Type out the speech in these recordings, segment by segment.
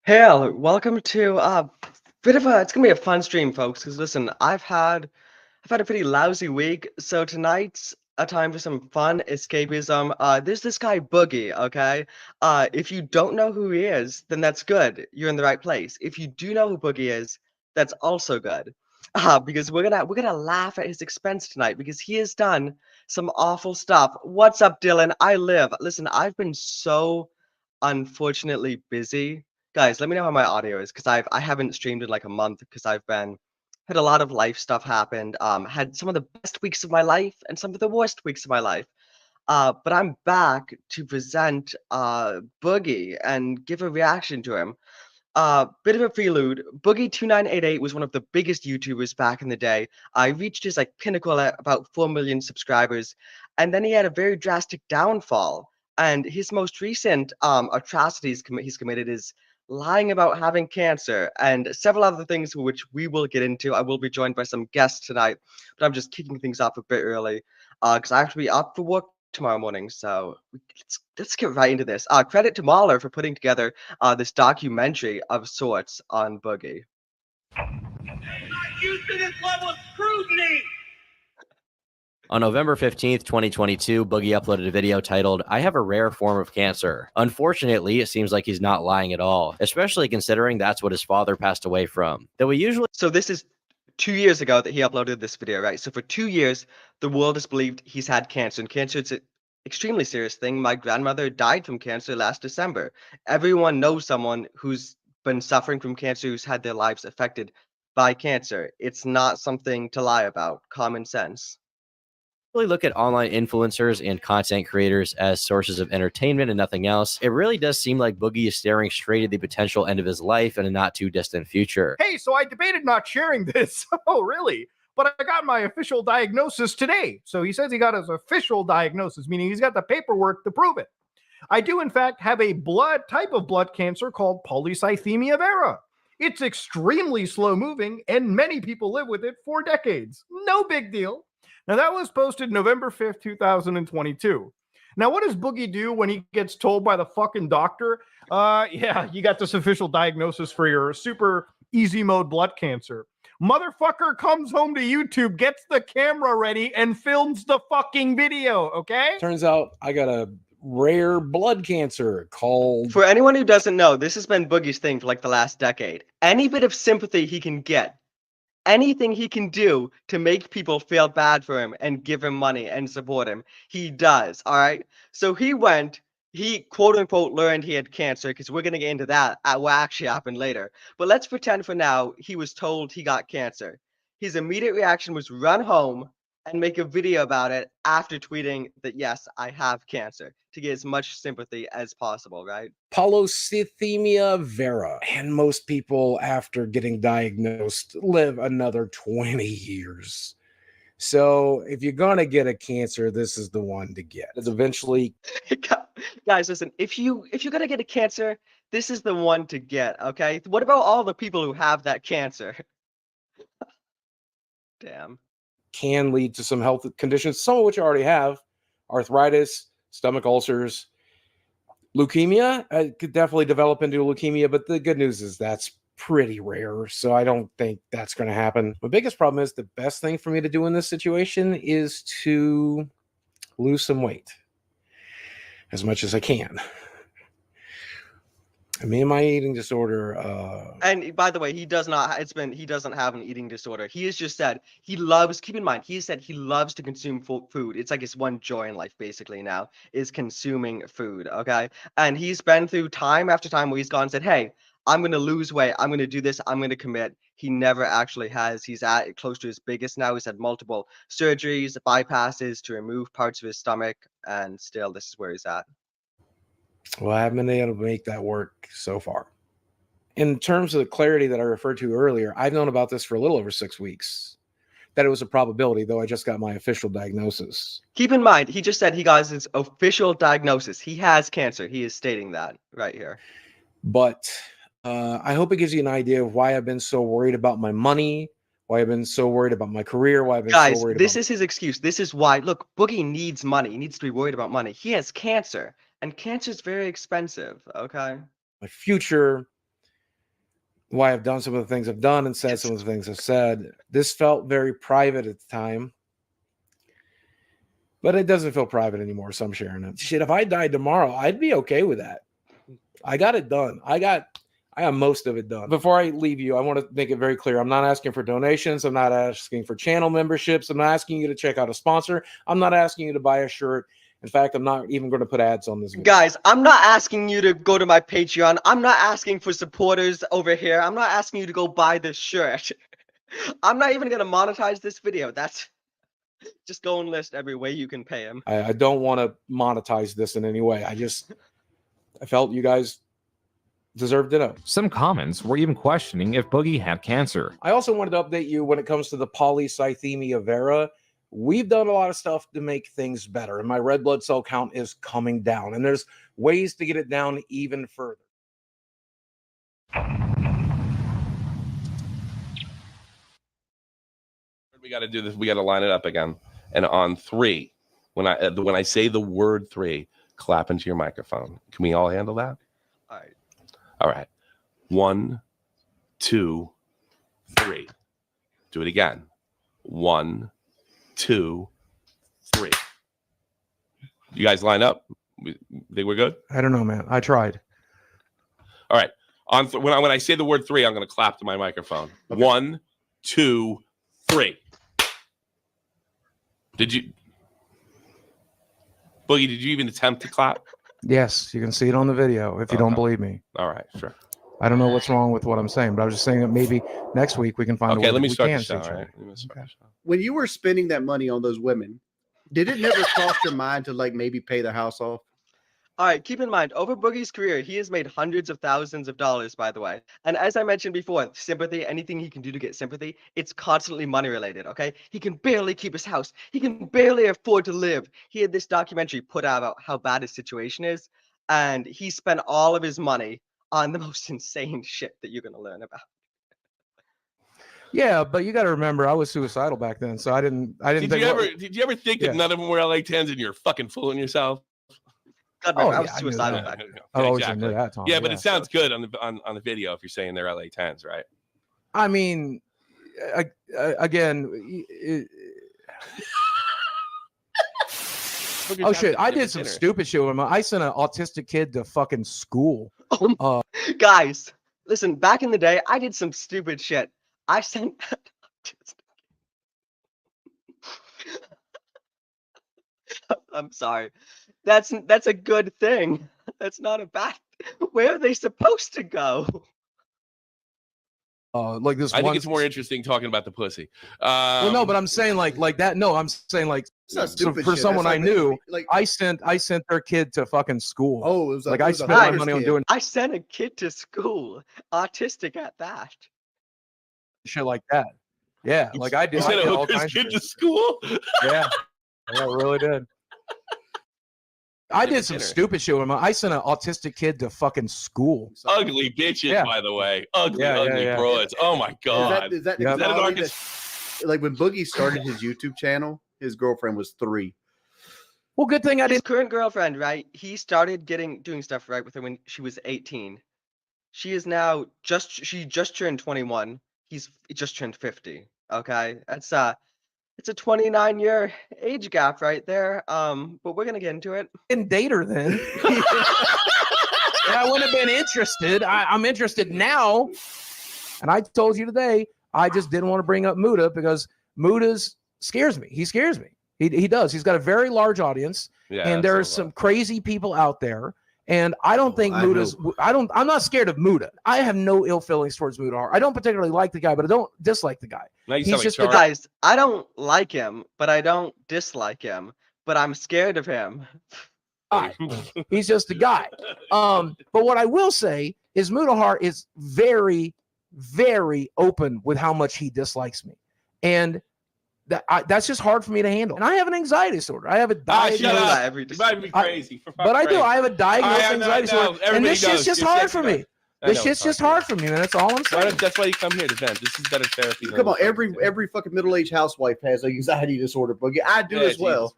Hail, welcome to it's gonna be a fun stream, folks. Because listen, I've had a pretty lousy week, so tonight's a time for some fun escapism. There's this guy Boogie, okay? If you don't know who he is, then that's good. You're in the right place. If you do know who Boogie is, that's also good. Because we're gonna laugh at his expense tonight because he has done some awful stuff. What's up, Dylan? I live. Listen, I've been so unfortunately busy. Guys, let me know how my audio is because I haven't streamed in like a month because I've been had a lot of life stuff happened. Had some of the best weeks of my life and some of the worst weeks of my life. But I'm back to present Boogie and give a reaction to him. Bit of a prelude. Boogie2988 was one of the biggest YouTubers back in the day. I reached his like pinnacle at about 4 million subscribers, and then he had a very drastic downfall. And his most recent atrocities he's committed is lying about having cancer and several other things which we will get into. I will be joined by some guests tonight, but I'm just kicking things off a bit early because I have to be up for work tomorrow morning. So let's get right into this. Credit to Mahler for putting together this documentary of sorts on Boogie. Not used to this level of scrutiny. On November 15th, 2022, Boogie uploaded a video titled, "I have a rare form of cancer." Unfortunately, it seems like he's not lying at all, especially considering that's what his father passed away from. Though we usually... So this is 2 years ago that he uploaded this video, right? So for 2 years, the world has believed he's had cancer, and cancer is an extremely serious thing. My grandmother died from cancer last December. Everyone knows someone who's been suffering from cancer, who's had their lives affected by cancer. It's not something to lie about. Common sense. really look at online influencers and content creators as sources of entertainment and nothing else, it really does seem like Boogie is staring straight at the potential end of his life in a not too distant future. Hey, so I debated not sharing this. Oh, really? But I got my official diagnosis today. So he says he got his official diagnosis, meaning he's got the paperwork to prove it. I do, in fact, have a type of blood cancer called polycythemia vera. It's extremely slow moving, and many people live with it for decades. No big deal. Now, that was posted November 5th, 2022. Now, what does Boogie do when he gets told by the fucking doctor, yeah, you got this official diagnosis for your super easy mode blood cancer? Motherfucker comes home to YouTube, gets the camera ready, and films the fucking video, okay? Turns out I got a rare blood cancer called... For anyone who doesn't know, this has been Boogie's thing for like the last decade. Any bit of sympathy he can get, anything he can do to make people feel bad for him and give him money and support him, he does, all right? So he quote unquote learned he had cancer, because we're going to get into that, what actually happened later. But let's pretend for now he was told he got cancer. His immediate reaction was run home and make a video about it after tweeting that, yes, I have cancer, to get as much sympathy as possible, right? polycythemia vera. And most people, after getting diagnosed, live another 20 years. So if you're going to get a cancer, this is the one to get. It's eventually... Guys, listen, if you're going to get a cancer, this is the one to get, okay? What about all the people who have that cancer? Damn. Can lead to some health conditions, some of which I already have: arthritis, stomach ulcers, leukemia. I could definitely develop into leukemia, but the good news is that's pretty rare, so I don't think that's going to happen. My biggest problem is the best thing for me to do in this situation is to lose some weight as much as I can. I mean, my eating disorder. And by the way, he doesn't have an eating disorder. He has just said he loves, keep in mind, he said he loves to consume food. It's like his one joy in life, basically, now, is consuming food, okay? And he's been through time after time where he's gone and said, hey, I'm going to lose weight. I'm going to do this. I'm going to commit. He never actually has. He's at close to his biggest now. He's had multiple surgeries, bypasses to remove parts of his stomach, and still this is where he's at. Well, I haven't been able to make that work so far. In terms of the clarity that I referred to earlier, I've known about this for a little over 6 weeks. That it was a probability, though I just got my official diagnosis. Keep in mind, he just said he got his official diagnosis. He has cancer. He is stating that right here. But I hope it gives you an idea of why I've been so worried about my money, why I've been so worried about my career, why I've been so worried about... Guys, this is his excuse. This is why. Look, Boogie needs money. He needs to be worried about money. He has cancer. And cancer is very expensive, okay? My future, why I've done some of the things I've done and said some of the things I've said. This felt very private at the time, but it doesn't feel private anymore, so I'm sharing it. Shit, if I died tomorrow, I'd be okay with that. I got it done. I got most of it done. Before I leave you, I want to make it very clear. I'm not asking for donations. I'm not asking for channel memberships. I'm not asking you to check out a sponsor. I'm not asking you to buy a shirt. In fact, I'm not even going to put ads on this video. Guys, I'm not asking you to go to my Patreon. I'm not asking for supporters over here. I'm not asking you to go buy this shirt. I'm not even going to monetize this video. That's just go and list every way you can pay him. I don't want to monetize this in any way. I felt you guys deserved to know. Some comments were even questioning if Boogie had cancer. I also wanted to update you when it comes to the polycythemia vera. We've done a lot of stuff to make things better, and my red blood cell count is coming down, and there's ways to get it down even further. We got to do this. We got to line it up again. And on 3, when I say the word 3, clap into your microphone. Can we all handle that? All right. All right. 1, 2, 3. Do it again. 1, 2, 3. You guys line up? Think we're good? I don't know, man. I tried. All right. When I say the word 3, I'm going to clap to my microphone. Okay. 1, 2, 3. Boogie, did you even attempt to clap? Yes, you can see it on the video if you don't believe me. All right, sure. I don't know what's wrong with what I'm saying, but I was just saying that maybe next week we can find a way let me that start we the can show. see Right? okay. When you were spending that money on those women, did it never cross your mind to like maybe pay their house off? All right, keep in mind, over Boogie's career, he has made hundreds of thousands of dollars, by the way. And as I mentioned before, sympathy, anything he can do to get sympathy, it's constantly money related, okay? He can barely keep his house. He can barely afford to live. He had this documentary put out about how bad his situation is, and he spent all of his money on the most insane shit that you're going to learn about. Yeah, but you got to remember, I was suicidal back then, so I didn't Did you ever think that none of them were LA 10s and you're fucking fooling yourself? God, I was suicidal back then. I always knew that, Tom. Yeah, but it sounds good on the video if you're saying they're LA 10s, right? I mean, again, oh shit! I did some stupid shit with him. I sent an autistic kid to fucking school. Guys, listen. Back in the day, I did some stupid shit. I sent. I'm sorry. That's a good thing. That's not a bad. Where are they supposed to go? Like this. I think it's more interesting talking about the pussy. Well, no, but I'm saying like that. No, I'm saying like for someone I knew, like I sent their kid to fucking school. Oh, it was like I spent my money on doing. I sent a kid to school, autistic at that. Shit like that. Yeah, like I did. You sent a hooker's kid to school. Yeah, I really did. I did some stupid shit with him. I sent an autistic kid to fucking school. Ugly bitches, by the way. Ugly broads. Oh my god. Is that like when Boogie started his YouTube channel, his girlfriend was 3. Well, good thing I didn't. His current girlfriend, right? He started doing stuff right with her when she was 18. She is now she just turned 21. He's just turned 50. Okay, that's it's a 29-year age gap right there. But we're gonna get into it. Didn't date her then. I wouldn't have been interested. I'm interested now. And I told you today, I just didn't want to bring up Muda because Muda's scares me. He scares me. He does. He's got a very large audience, and there's some crazy people out there. And I don't think Muda's. I'm not scared of Muda. I have no ill feelings towards Muda. I don't particularly like the guy, but I don't dislike the guy. He's just the guys. I don't like him, but I don't dislike him. But I'm scared of him. He's just a guy. But what I will say is Mudahar is very, very open with how much he dislikes me, and that's just hard for me to handle. And I have an anxiety disorder. I have a diagnosed. You might be crazy. But I do. I have a diagnosed anxiety disorder. And this shit's just hard for me. This shit's just hard for me, man. That's all I'm saying. That's why you come here to vent. This is better therapy. Come on, every fucking middle-aged housewife has an anxiety disorder, Boogie. I do as well.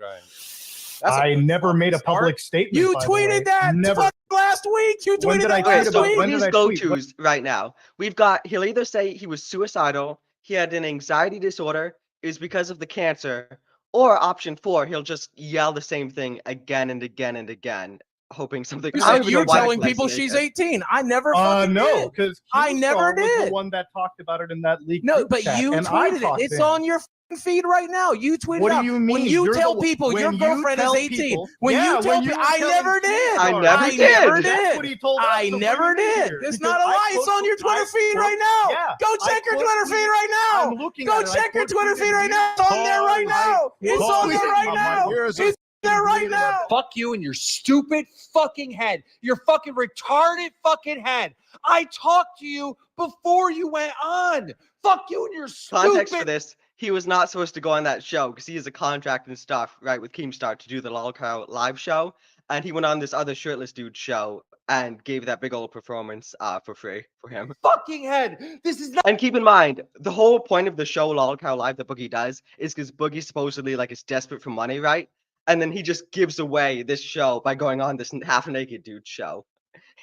I never made a public statement. You tweeted that. Never. last week. You When tweeted did I that tweet last about- week. when did His I tweet? go-tos right now. We've got, he'll either say he was suicidal, he had an anxiety disorder, it was because of the cancer, or option 4, he'll just yell the same thing again and again and again, hoping something. I don't even know You're why telling that's people listening. she's 18. I never fucking No, did. because I never was the did. one that talked about it in that leak. No, group but chat, you and I tweeted it. talked It's to him. on your fucking feed right now. You tweeted What it do out. you When mean? you You're tell the- people your when you girlfriend is tell 18. people- When Yeah, you tell when you people, were I telling never Keith did. I Star, never I did. never That's did. what he told us I to bring never it in did. here, It's because not a I lie. It's put- on your Twitter I feed put- right now. Yeah, Go I check your put Twitter feed right now. I'm looking Go at it. I check your put Twitter tweeted feed right you now. It's on there right now. It's on there right now. It's there right now. Fuck you and your stupid fucking head. Your fucking retarded fucking head. I talked to you before you went on. Fuck you and your Context for stupid. this, he was not supposed to go on that show because he has a contract and stuff, right, with Keemstar to do the Lolcow live show. And he went on this other shirtless dude show and gave that big old performance for free for him. Fucking head. This is not. And keep in mind, the whole point of the show Lolcow Live that Boogie does is because Boogie supposedly like is desperate for money, right? And then he just gives away this show by going on this half-naked dude show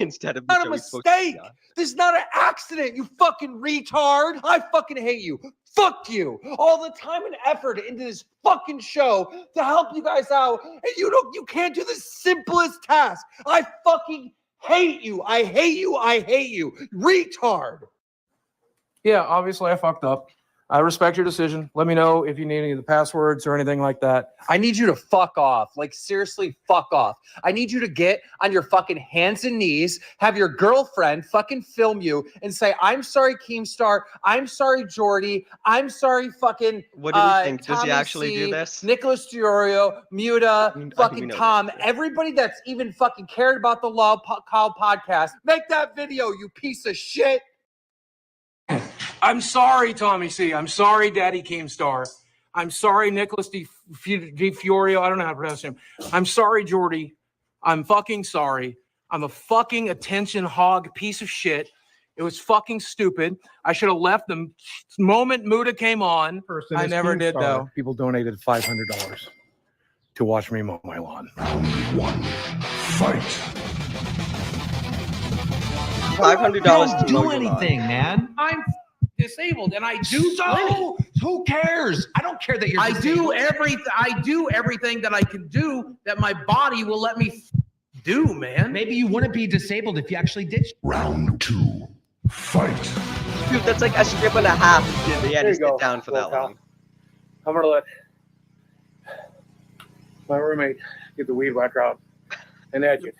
instead of the Not show a he's supposed to be mistake. on. This is not an accident, you fucking retard. I fucking hate you. Fuck you. All the time and effort into this fucking show to help you guys out, and you can't do the simplest task. I fucking hate you. I hate you. I hate you. Retard. Yeah, obviously I fucked up. I respect your decision. Let me know if you need any of the passwords or anything like that. I need you to fuck off. Like, seriously, fuck off. I need you to get on your fucking hands and knees, have your girlfriend fucking film you and say, I'm sorry, Keemstar. I'm sorry, Jordy. I'm sorry, fucking What do you think? Does he Tommy actually C, do this? Nicholas Diorio, Muta, I mean, I think we fucking know Tom, this. everybody that's even fucking cared about the Law Call podcast. Make that video, you piece of shit. I'm sorry, Tommy C. I'm sorry, Daddy Keemstar. I'm sorry, Nicholas Di Fiorio. I don't know how to pronounce him. I'm sorry, Jordy. I'm fucking sorry. I'm a fucking attention hog piece of shit. It was fucking stupid. I should have left the moment Muda came on. Person I is never did, Keemstar. though. People donated $500 to watch me mow my lawn. $500 to mow your lawn. man. I'm disabled, and I do So who cares? I don't care that you're. I disabled. do everything that I can do that my body will let me do, man. Maybe you wouldn't be disabled if you actually did. Dude, that's like a strip and a half. He had There to you sit go. down for that Well, long. I'm gonna let my roommate get the weed whacker out and edge it.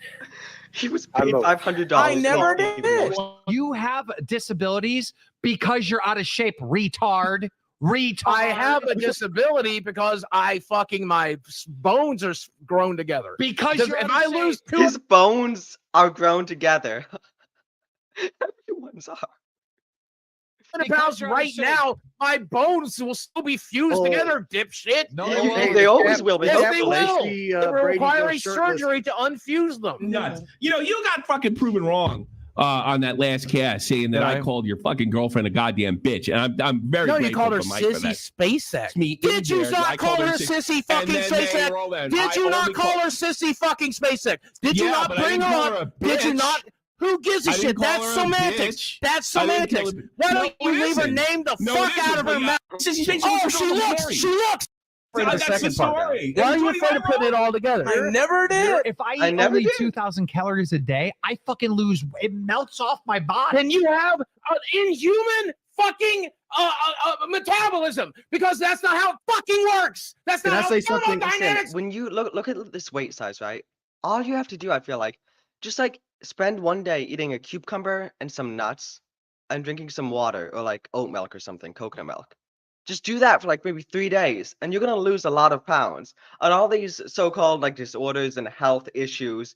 He was I paid vote. $500. I never to make did. the most. You have disabilities because you're out of shape, retard. Retard. I have a disability because my bones are grown together. because If you're out of I shape. lose His bones are grown together. Everyone's are. 200 because pounds you're out of right shape. now, my bones will still be fused Oh. together, dipshit. No, Hey, they won't. hey, They always will be. Yes, Hopefully. they will. See, It will Brady require go a shirtless. surgery to unfuse them. Nuts. You know, you got fucking proven wrong on that last cast, saying that Did I I? called your fucking girlfriend a goddamn bitch, and I'm very No, you grateful called her for Mike for sissy that. SpaceX. Me Did you in there, I not call called her sis- sissy and fucking then they SpaceX? rolled in. Did I you not only call her sissy fucking SpaceX? Did you Yeah, not but I bring didn't her call her up? a Did you bitch. not? Who gives a I didn't shit? call That's her a semantics. bitch. That's I didn't semantics. tell her- Why No, don't you it leave her isn't. name the No, fuck it isn't, out of her but yeah. mouth? She said Oh, was she on the looks. story. She looks. That's the story. Why are you Jordy, afraid to am I put it wrong? all together? I never did. If I I eat never only did. 2,000 calories a day, I fucking lose. It melts off my body. Then you have an inhuman fucking metabolism because that's not how it fucking works. That's Can not I how say something? thermodynamics. When you look at this weight size, right? All you have to do, I feel like, just like spend one day eating a cucumber and some nuts and drinking some water or like oat milk or something, coconut milk. Just do that for like maybe 3 days and you're going to lose a lot of pounds. And all these so-called like disorders and health issues,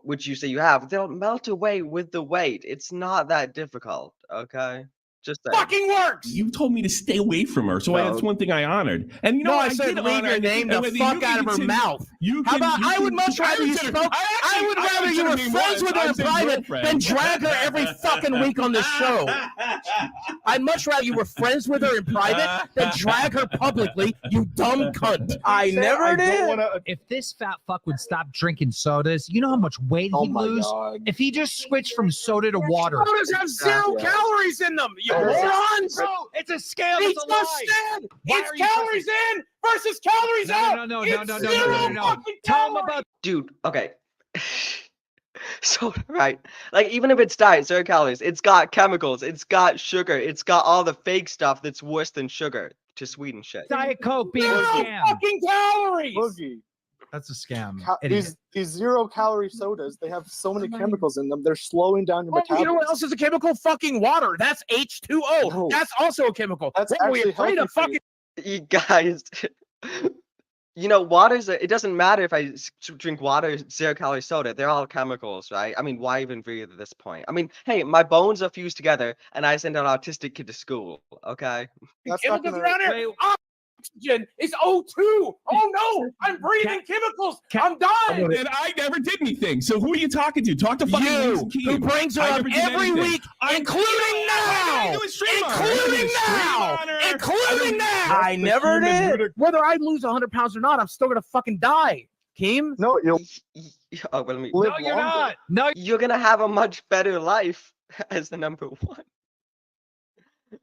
which you say you have, they'll melt away with the weight. It's not that difficult, okay? Just saying. Fucking works. You told me to stay away from her, so No. that's one thing I honored. And you know, No, what? I said did leave honor your it, name and the whether fuck you can out of her continue- mouth. You How can- about you I would can- much rather you consider- spoke. I would rather you were consider me friends once. with her I in said private girlfriend. than drag her every fucking week on this show. I'd much rather you were friends with her in private than drag her publicly, you dumb cunt. I never did. If this fat fuck would stop drinking sodas, you know how much weight he'd lose? If he just switched from soda to water. Sodas have 0 calories in them, you morons! Bro, it's a scale. He It's a lie. just said Why it's are you calories in versus calories out. No. It's 0 fucking Tell him calories. about. Dude, okay. So, right. Like, even if it's diet, 0 calories, it's got chemicals, it's got sugar, it's got all the fake stuff that's worse than sugar to sweeten shit. Diet Coke being a 0 scam. fucking calories. Boogie. That's a scam. These 0 calorie sodas, they have so many chemicals in them. They're slowing down your Oh, metabolism. you know what else is a chemical? Fucking water. That's H2O. No. That's also a chemical. That's What, were we actually afraid of healthy for fucking You guys, you know, it doesn't matter if I drink water, 0 calorie soda, they're all chemicals, right? I mean, why even breathe at this point? I mean, hey, my bones are fused together and I send an autistic kid to school, okay? That's not chemicals gonna- around here? Oxygen is O2. Oh no, I'm breathing chemicals. I'm dying. And I never did anything. So who are you talking to? Talk to fucking You, Lisa Keem. who brings her I up never did every anything. week, including now. Including now. I never did. Whether I lose 100 pounds or not, I'm still gonna fucking die. Keem? No, you'll Oh, well, let me, live No, you're longer. not. No, you're gonna have a much better life as the number one.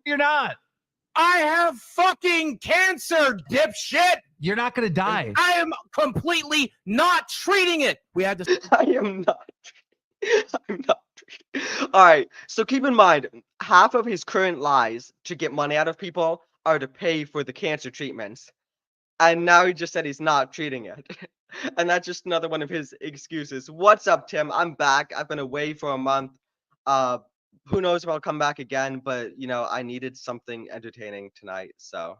you're not. I have fucking cancer, dipshit. You're not gonna die. I am completely not treating it. We had to. I am not. I'm not. All right. So keep in mind, half of his current lies to get money out of people are to pay for the cancer treatments, and now he just said he's not treating it, and that's just another one of his excuses. What's up, Tim? I'm back. I've been away for a month. Who knows if I'll come back again? But you know, I needed something entertaining tonight, so.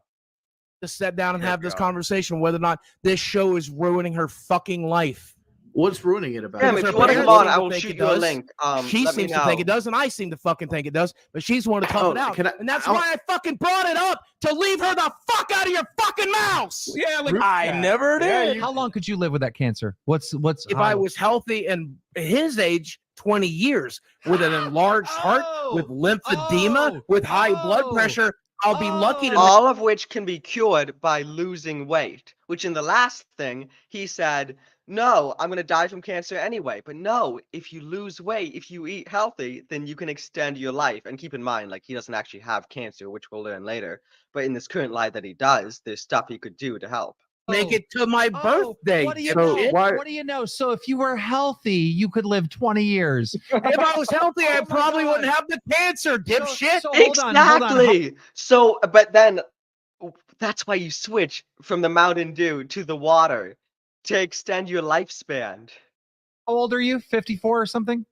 To sit down and Here have we this go. conversation whether or not this show is ruining her fucking life. What's ruining it about? Tim, Because if her you want to parents come on, seem I to will think shoot it you a does. link. She Let me seems to think know. it does, and I seem to fucking think it does, but she's the one to call it out. And that's why I fucking brought it up to leave her the fuck out of your fucking mouth. Yeah, like I never did. How long could you live with that cancer? What's If I was healthy and his age, 20 years, with an enlarged heart, with lymphedema, with high blood pressure, I'll be lucky to. All of which can be cured by losing weight, which in the last thing he said, no, I'm going to die from cancer anyway. But no, if you lose weight, if you eat healthy, then you can extend your life. And keep in mind, like, he doesn't actually have cancer, which we'll learn later. But in this current lie that he does, there's stuff he could do to help. Make it to my birthday. What do you So know? why- What do you know? So if you were healthy, you could live 20 years. If I was healthy, I probably wouldn't have the cancer, dipshit. So hold on, hold on. Exactly. So, but then that's why you switch from the Mountain Dew to the water to extend your lifespan. How old are you? 54 or something?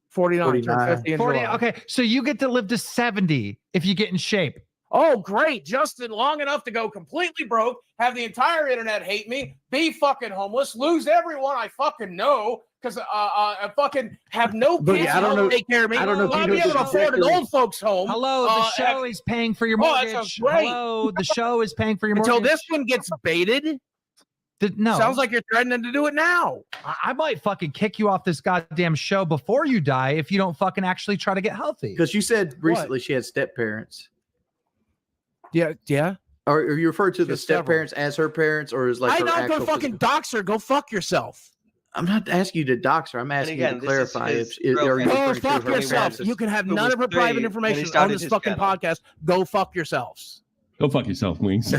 49, turned 50 in 40. July. Okay, so you get to live to 70 if you get in shape. Oh, great. Justin, long enough to go completely broke, have the entire internet hate me, be fucking homeless, lose everyone I fucking know, because I fucking have no Boogie, kids I don't to help know- take care of me. I don't know if you I'll know be able the to afford an trajectory. old folks home. Hello, the show is paying for your Oh, that mortgage. sounds great. Hello, the show is paying for your mortgage. Until this one gets baited. No. Sounds like you're threatening to do it now. I might fucking kick you off this goddamn show before you die if you don't fucking actually try to get healthy. Because you said recently she had step parents. Yeah. Or you refer to the Just step several. parents as her parents, or is like I'm her not actual gonna fucking physical- dox her. Go fuck yourself. I'm not asking you to dox her. I'm asking again, you to this is clarify his if are you girlfriend. Go referring to fuck her yourself. parents? You can have who none was of her 3 private when he information on started this his fucking channel. podcast. Go fuck yourselves. go fuck yourself, Wings.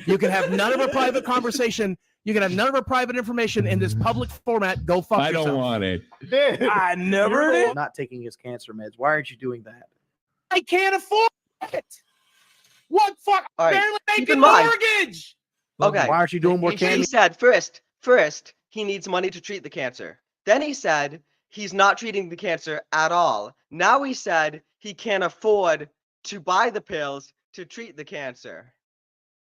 You can have none of her private conversation. You can have none of her private information in this public format. Go fuck I yourself. don't want it. I never You're did. not taking his cancer meds. Why aren't you doing that? I can't afford it. What fuck? All right, Barely keep making in mind- mortgage. Okay. Why aren't you doing more He candy? said first he needs money to treat the cancer. Then he said he's not treating the cancer at all. Now he said he can't afford to buy the pills to treat the cancer.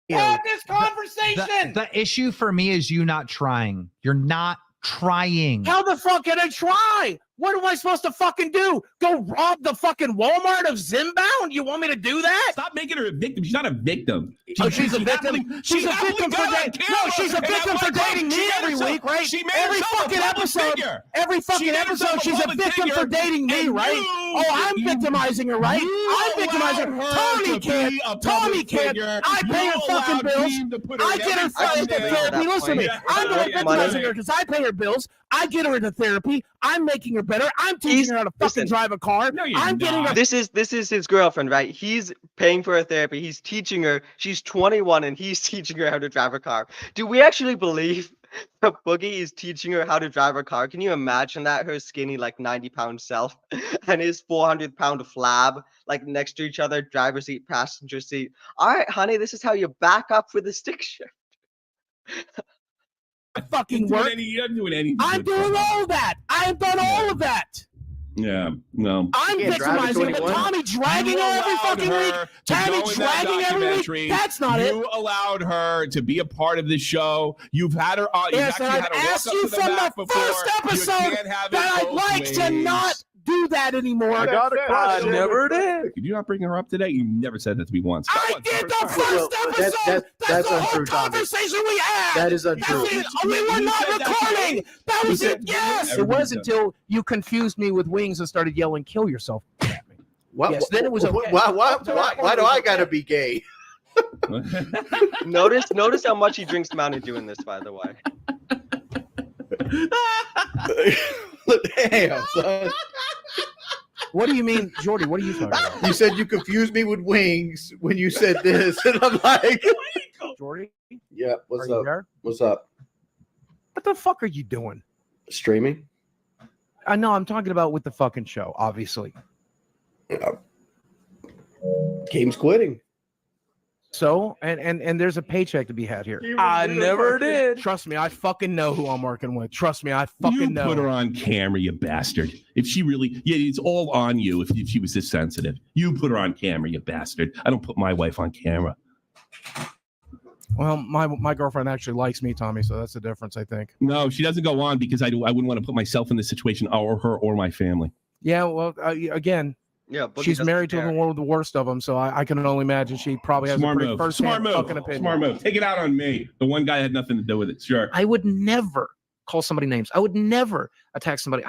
What this conversation? The issue for me is you not trying. You're not trying. How the fuck can I try? What am I supposed to fucking do? Go rob the fucking Walmart of Zimbound? You want me to do that? Stop making her a victim. She's not a victim. She's a victim. She's a victim for dating. No, she's a victim for dating me every week, right? Every fucking episode. Every fucking episode, she's a victim for dating me, right? Oh, I'm victimizing her, right? I'm victimizing her. Tommy can't. I pay her fucking bills. I get her fucking therapy. Listen to me. I'm not victimizing her because I pay her bills. I get her into therapy. I'm making her better. I'm teaching her how to fucking drive a car. No, I'm getting her. This is his girlfriend, right? He's paying for her therapy. He's teaching her. She's 21 and he's teaching her how to drive a car. Do we actually believe that Boogie is teaching her how to drive a car? Can you imagine that? Her skinny, like 90-pound self and his 400-pound flab, like next to each other, driver's seat, passenger seat. All right, honey, this is how you back up for the stick shift. Fucking work. You're not doing anything. I'm doing all of that. I've done all of that. Yeah, no. I'm victimizing her. Tommy dragging her every fucking week. Tommy dragging every week. That's not it. You allowed her to be a part of the show. You've had her on. Yes, and I've asked you from the first episode that I'd like to not do that anymore. I never did. Did you not bring her up today? You never said that to me once. I did the first episode. That's the whole conversation we had. That is untrue. We were not recording. That was it. Yes. It was until you confused me with wings and started yelling, "Kill yourself." What, yes, then it was okay. Why do I gotta be gay? Notice how much he drinks Mountain Dew in this, by the way. Damn, son. What do you mean, Jordy? What are you talking about? You said you confused me with wings when you said this, and I'm like, Jordy? Yeah, what's Are you up? there? What's up? What the fuck are you doing? Streaming? I know. I'm talking about with the fucking show, obviously. Game's quitting. So, and there's a paycheck to be had here. I never did. Trust me, I fucking know who I'm working with. Trust me, I fucking know. You put her on camera, you bastard. If she really, yeah, it's all on you if she was this sensitive. You put her on camera, you bastard. I don't put my wife on camera. Well, my girlfriend actually likes me, Tommy, so that's the difference, I think. No, she doesn't go on because I wouldn't want to put myself in this situation or her or my family. Yeah, well, again, yeah, she's married to one of the worst of them, so I can only imagine she probably has Smart a pretty move. first-hand fucking opinion. Smart move. Take it out on me. The one guy had nothing to do with it. Sure. I would never call somebody names. I would never attack somebody.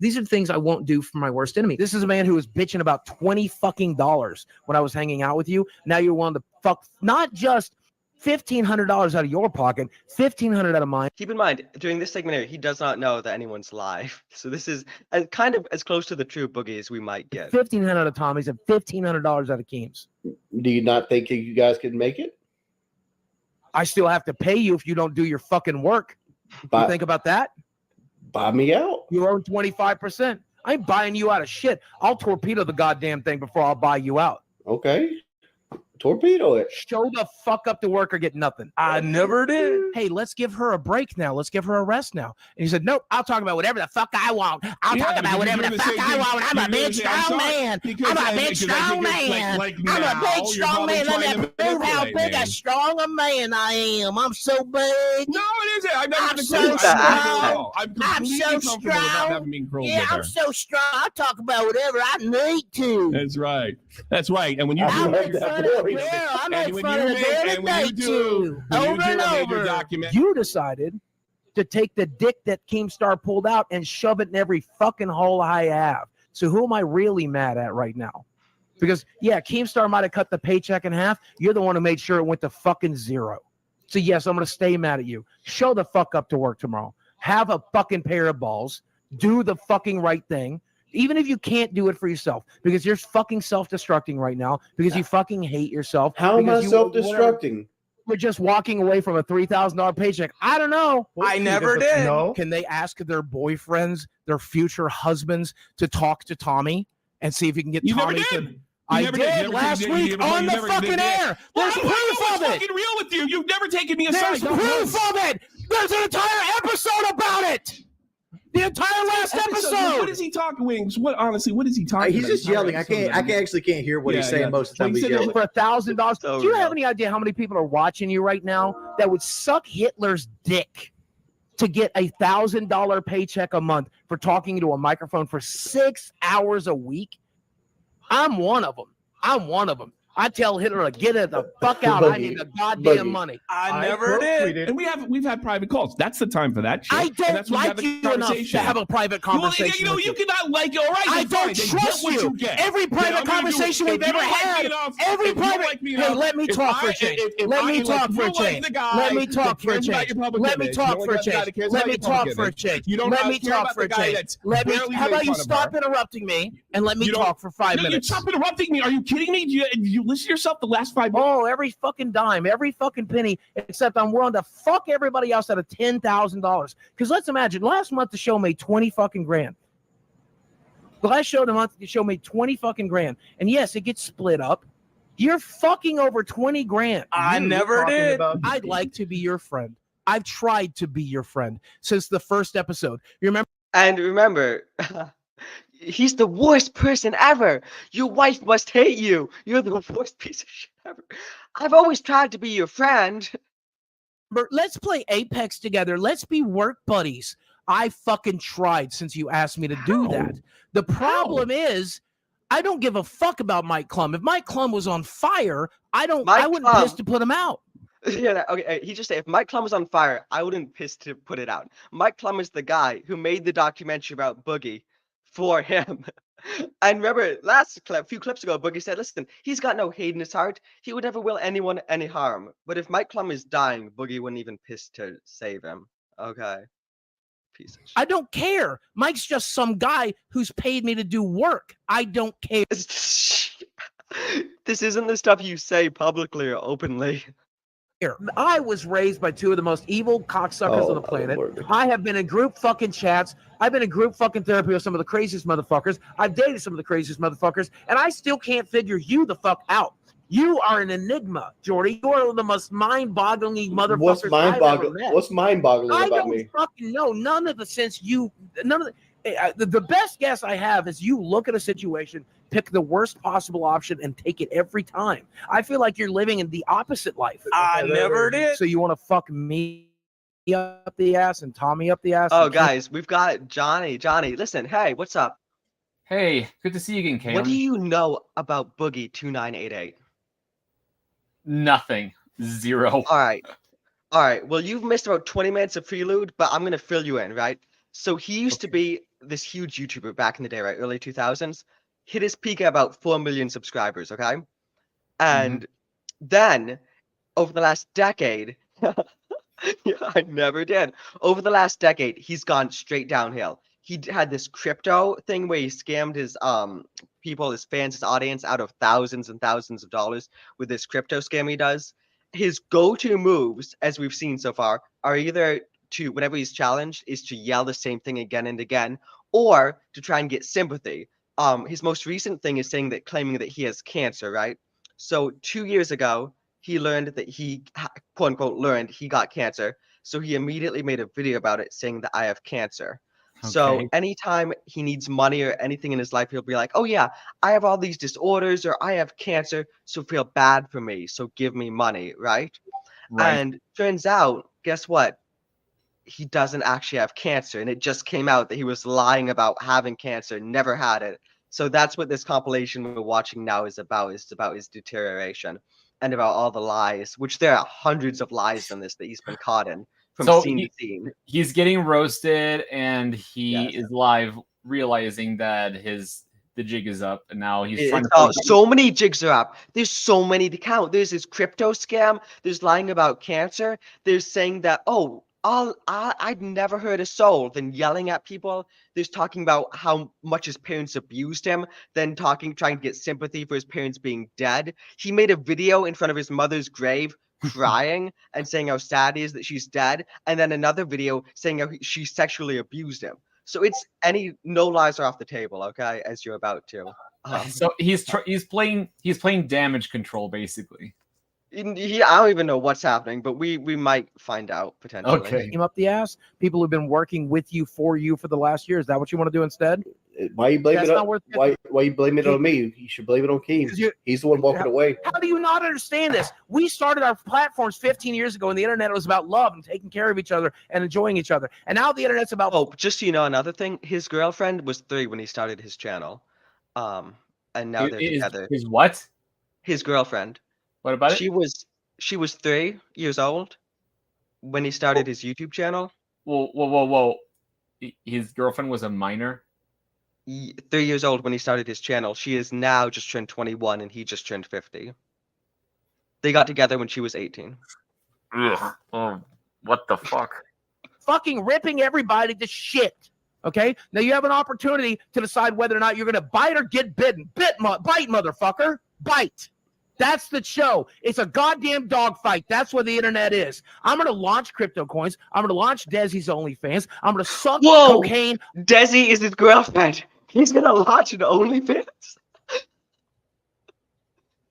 These are things I won't do for my worst enemy. This is a man who was bitching about $20 fucking when I was hanging out with you. Now you're willing to fuck not just $1,500 out of your pocket, $1,500 out of mine. Keep in mind, during this segment here, he does not know that anyone's live. So this is kind of as close to the true Boogie as we might get. $1,500 out of Tommy's and $1,500 out of Keem's. Do you not think you guys can make it? I still have to pay you if you don't do your fucking work. You think about that? Buy me out. You own 25%. I ain't buying you out of shit. I'll torpedo the goddamn thing before I'll buy you out. Okay. Torpedo it. Show the fuck up to work or get nothing. I never did. Hey, let's give her a break now. Let's give her a rest now. And he said, nope, I'll talk about whatever the fuck I want. I'll talk about whatever the fuck I want. I'm a big strong man. I'm a big strong man. I'm a big strong man. Let me prove how big a strong a man I am. I'm so big. No, it isn't. I've never I'm been so strong. I'm so strong. Yeah, I'm so strong. I'll talk about whatever I need to. That's right. That's right. And when you I'm in front of the day too. Over and over. You decided to take the dick that Keemstar pulled out and shove it in every fucking hole I have. So who am I really mad at right now? Because, yeah, Keemstar might have cut the paycheck in half. You're the one who made sure it went to fucking zero. So, yes, I'm going to stay mad at you. Show the fuck up to work tomorrow. Have a fucking pair of balls. Do the fucking right thing. Even if you can't do it for yourself, because you're fucking self-destructing right now, because you fucking hate yourself. How am I self-destructing? You're just walking away from a $3,000 paycheck. I don't know. I never did. No. Can they ask their boyfriends, their future husbands, to talk to Tommy and see if you can get Tommy to... I did last week on the fucking air. There's proof of it. Fucking real with you. You've never taken me aside. There's proof of it. There's an entire episode about it. The entire last episode. What is he talking, Wings? Honestly, what is he talking? He's just yelling. I actually can't hear what he's saying most of the time. He's yelling for $1,000. Do you have any idea how many people are watching you right now that would suck Hitler's dick to get $1,000 paycheck a month for talking to a microphone for 6 hours a week? I'm one of them. I tell Hitler to get it the fuck out. I need the goddamn money. I never did. And we've had private calls. That's the time for that shit. I And don't that's when like you enough to have a private conversation. Well, you cannot like it. All right, I then fine. don't Then trust get what you. get. Every Then private I'm gonna do conversation it. we've If you ever don't like had. me enough, Every if you don't private. like me Hey, enough, let me if talk for a I- change. if Let I- me like, talk you for a don't like change. the guy Let me that talk for a cares about change. your public Let me image. talk You for a don't like the guy change. that cares Let about me your talk public for a image. change. You don't Let me care talk about for the a guy change. that's Let me. barely How made about you fun of stop her. interrupting me and let me You don't- talk for 5 No, minutes? You stop interrupting me. Are you kidding me? Do you listen to yourself the last 5 minutes? Oh, every fucking dime, every fucking penny, except I'm willing to fuck everybody else out of $10,000. Because let's imagine, last month the show made 20 fucking grand. The last show of the month, the show made 20 fucking grand. And yes, it gets split up. You're fucking over 20 grand. I never did. I'd like to be your friend. I've tried to be your friend since the first episode. You remember? And remember, he's the worst person ever. Your wife must hate you. You're the worst piece of shit ever. I've always tried to be your friend. Let's play Apex together. Let's be work buddies. I fucking tried since you asked me to do that. The problem is, I don't give a fuck about Mike Klum. If Mike Klum was on fire, I wouldn't piss to put him out. Yeah, okay. He just said if Mike Klum was on fire, I wouldn't piss to put it out. Mike Klum is the guy who made the documentary about Boogie for him. And remember, few clips ago, Boogie said, listen, he's got no hate in his heart. He would never will anyone any harm. But if Mike Klum is dying, Boogie wouldn't even piss to save him. Okay. Piece of shit. I don't care. Mike's just some guy who's paid me to do work. I don't care. This isn't the stuff you say publicly or openly. I was raised by two of the most evil cocksuckers on the planet. I have been in group fucking chats. I've been in group fucking therapy with some of the craziest motherfuckers. I've dated some of the craziest motherfuckers, and I still can't figure you the fuck out. You are an enigma, Jordy. You are the most mind-boggling motherfuckers What's mind-boggling? I've ever met. What's mind-boggling I about don't me? fucking know. None of the sense you. None of the best guess I have is you look at a situation, pick the worst possible option, and take it every time. I feel like you're living in the opposite life. I never did. So you want to fuck me up the ass and Tommy up the ass? Oh, guys, we've got Johnny. Johnny, listen. Hey, what's up? Hey, good to see you again, Cam. What do you know about Boogie2988? Nothing. Zero. All right. All right. Well, you've missed about 20 minutes of prelude, but I'm going to fill you in, right? So he used to be this huge YouTuber back in the day, right? Early 2000s. Hit his peak at about 4 million subscribers, okay? And then over the last decade, yeah, I never did. Over the last decade, he's gone straight downhill. He had this crypto thing where he scammed his people, his fans, his audience out of thousands and thousands of dollars with this crypto scam he does. His go-to moves, as we've seen so far, are either to, whenever he's challenged, is to yell the same thing again and again, or to try and get sympathy. His most recent thing is saying that, claiming that he has cancer, right? So 2 years ago, he learned that he, quote unquote, learned he got cancer. So he immediately made a video about it saying that I have cancer. So Okay. anytime he needs money or anything in his life, he'll be like, oh yeah, I have all these disorders or I have cancer, so feel bad for me. So give me money, right? Right. And turns out, guess what? He doesn't actually have cancer. And it just came out that he was lying about having cancer, never had it. So that's what this compilation we're watching now is about. It's about his deterioration and about all the lies, which there are hundreds of lies in this that he's been caught in from So scene to scene. He's getting roasted, and he is live realizing that the jig is up, and now he's trying to. So many jigs are up. There's so many to count. There's this crypto scam. There's lying about cancer. There's saying that, oh, I'd never heard a soul. Then yelling at people. There's talking about how much his parents abused him. Then trying to get sympathy for his parents being dead. He made a video in front of his mother's grave crying and saying how sad he is that she's dead. And then another video saying how she sexually abused him. So it's no lies are off the table, okay, as you're about to. So he's playing damage control, basically. I don't even know what's happening, but we might find out potentially. Him up the ass. People who've been working with you for the last year. Is that what you want to do instead? Why you blaming That's it? not worth Why you blaming it on me? You should blame it on Keem. He's the one walking away. How do you not understand this? We started our platforms 15 years ago, and the internet was about love and taking care of each other and enjoying each other. And now the internet's about. Oh, just so you know, another thing. His girlfriend was 3 when he started his channel, and now they're together. His what? His girlfriend. What about she it? She was 3 years old when he started his YouTube channel. Whoa! His girlfriend was a minor. 3 years old when he started his channel. She is now just turned 21, and he just turned 50. They got together when she was 18. Ugh. Oh, what the fuck? Fucking ripping everybody to shit. Okay? Now you have an opportunity to decide whether or not you're going to bite or get bitten. Bite, motherfucker. Bite. That's the show. It's a goddamn dogfight. That's what the internet is. I'm going to launch crypto coins. I'm going to launch Desi's OnlyFans. I'm going to suck cocaine. Desi is his girlfriend. He's going to launch an OnlyFans.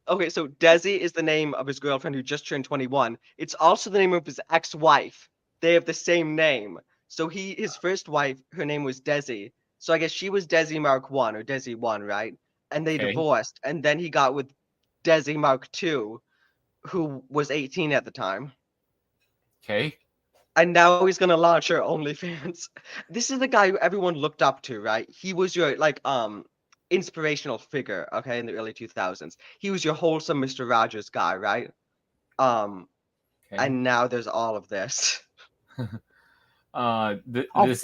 Okay, so Desi is the name of his girlfriend who just turned 21. It's also the name of his ex-wife. They have the same name. So his first wife, her name was Desi. So I guess she was Desi Mark 1 or Desi 1, right? And they divorced. And then he got with Desi Mark 2, who was 18 at the time. Okay. And now he's gonna launch her OnlyFans. This is the guy who everyone looked up to, right? He was your inspirational figure, okay, in the early 2000s. He was your wholesome Mr. Rogers guy, right? And now there's all of this. This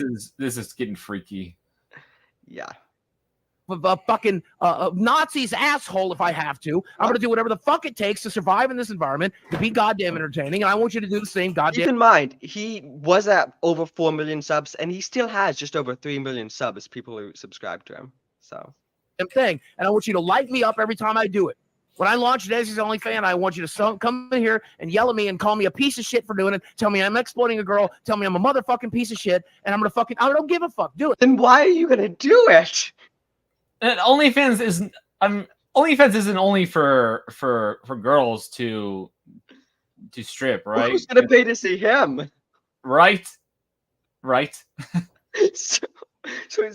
is getting freaky. Yeah. Fucking Nazis asshole if I have to. I'm going to do whatever the fuck it takes to survive in this environment, to be goddamn entertaining, and I want you to do the same goddamn. Keep in mind, he was at over 4 million subs, and he still has just over 3 million subs, people who subscribe to him. So. Thing, and I want you to light me up every time I do it. When I launch Desi's OnlyFans, I want you to come in here and yell at me and call me a piece of shit for doing it. Tell me I'm exploiting a girl. Tell me I'm a motherfucking piece of shit, and I don't give a fuck. Do it. Then why are you gonna do it? OnlyFans isn't only for girls to strip, right? Who's gonna pay to see him? Right. So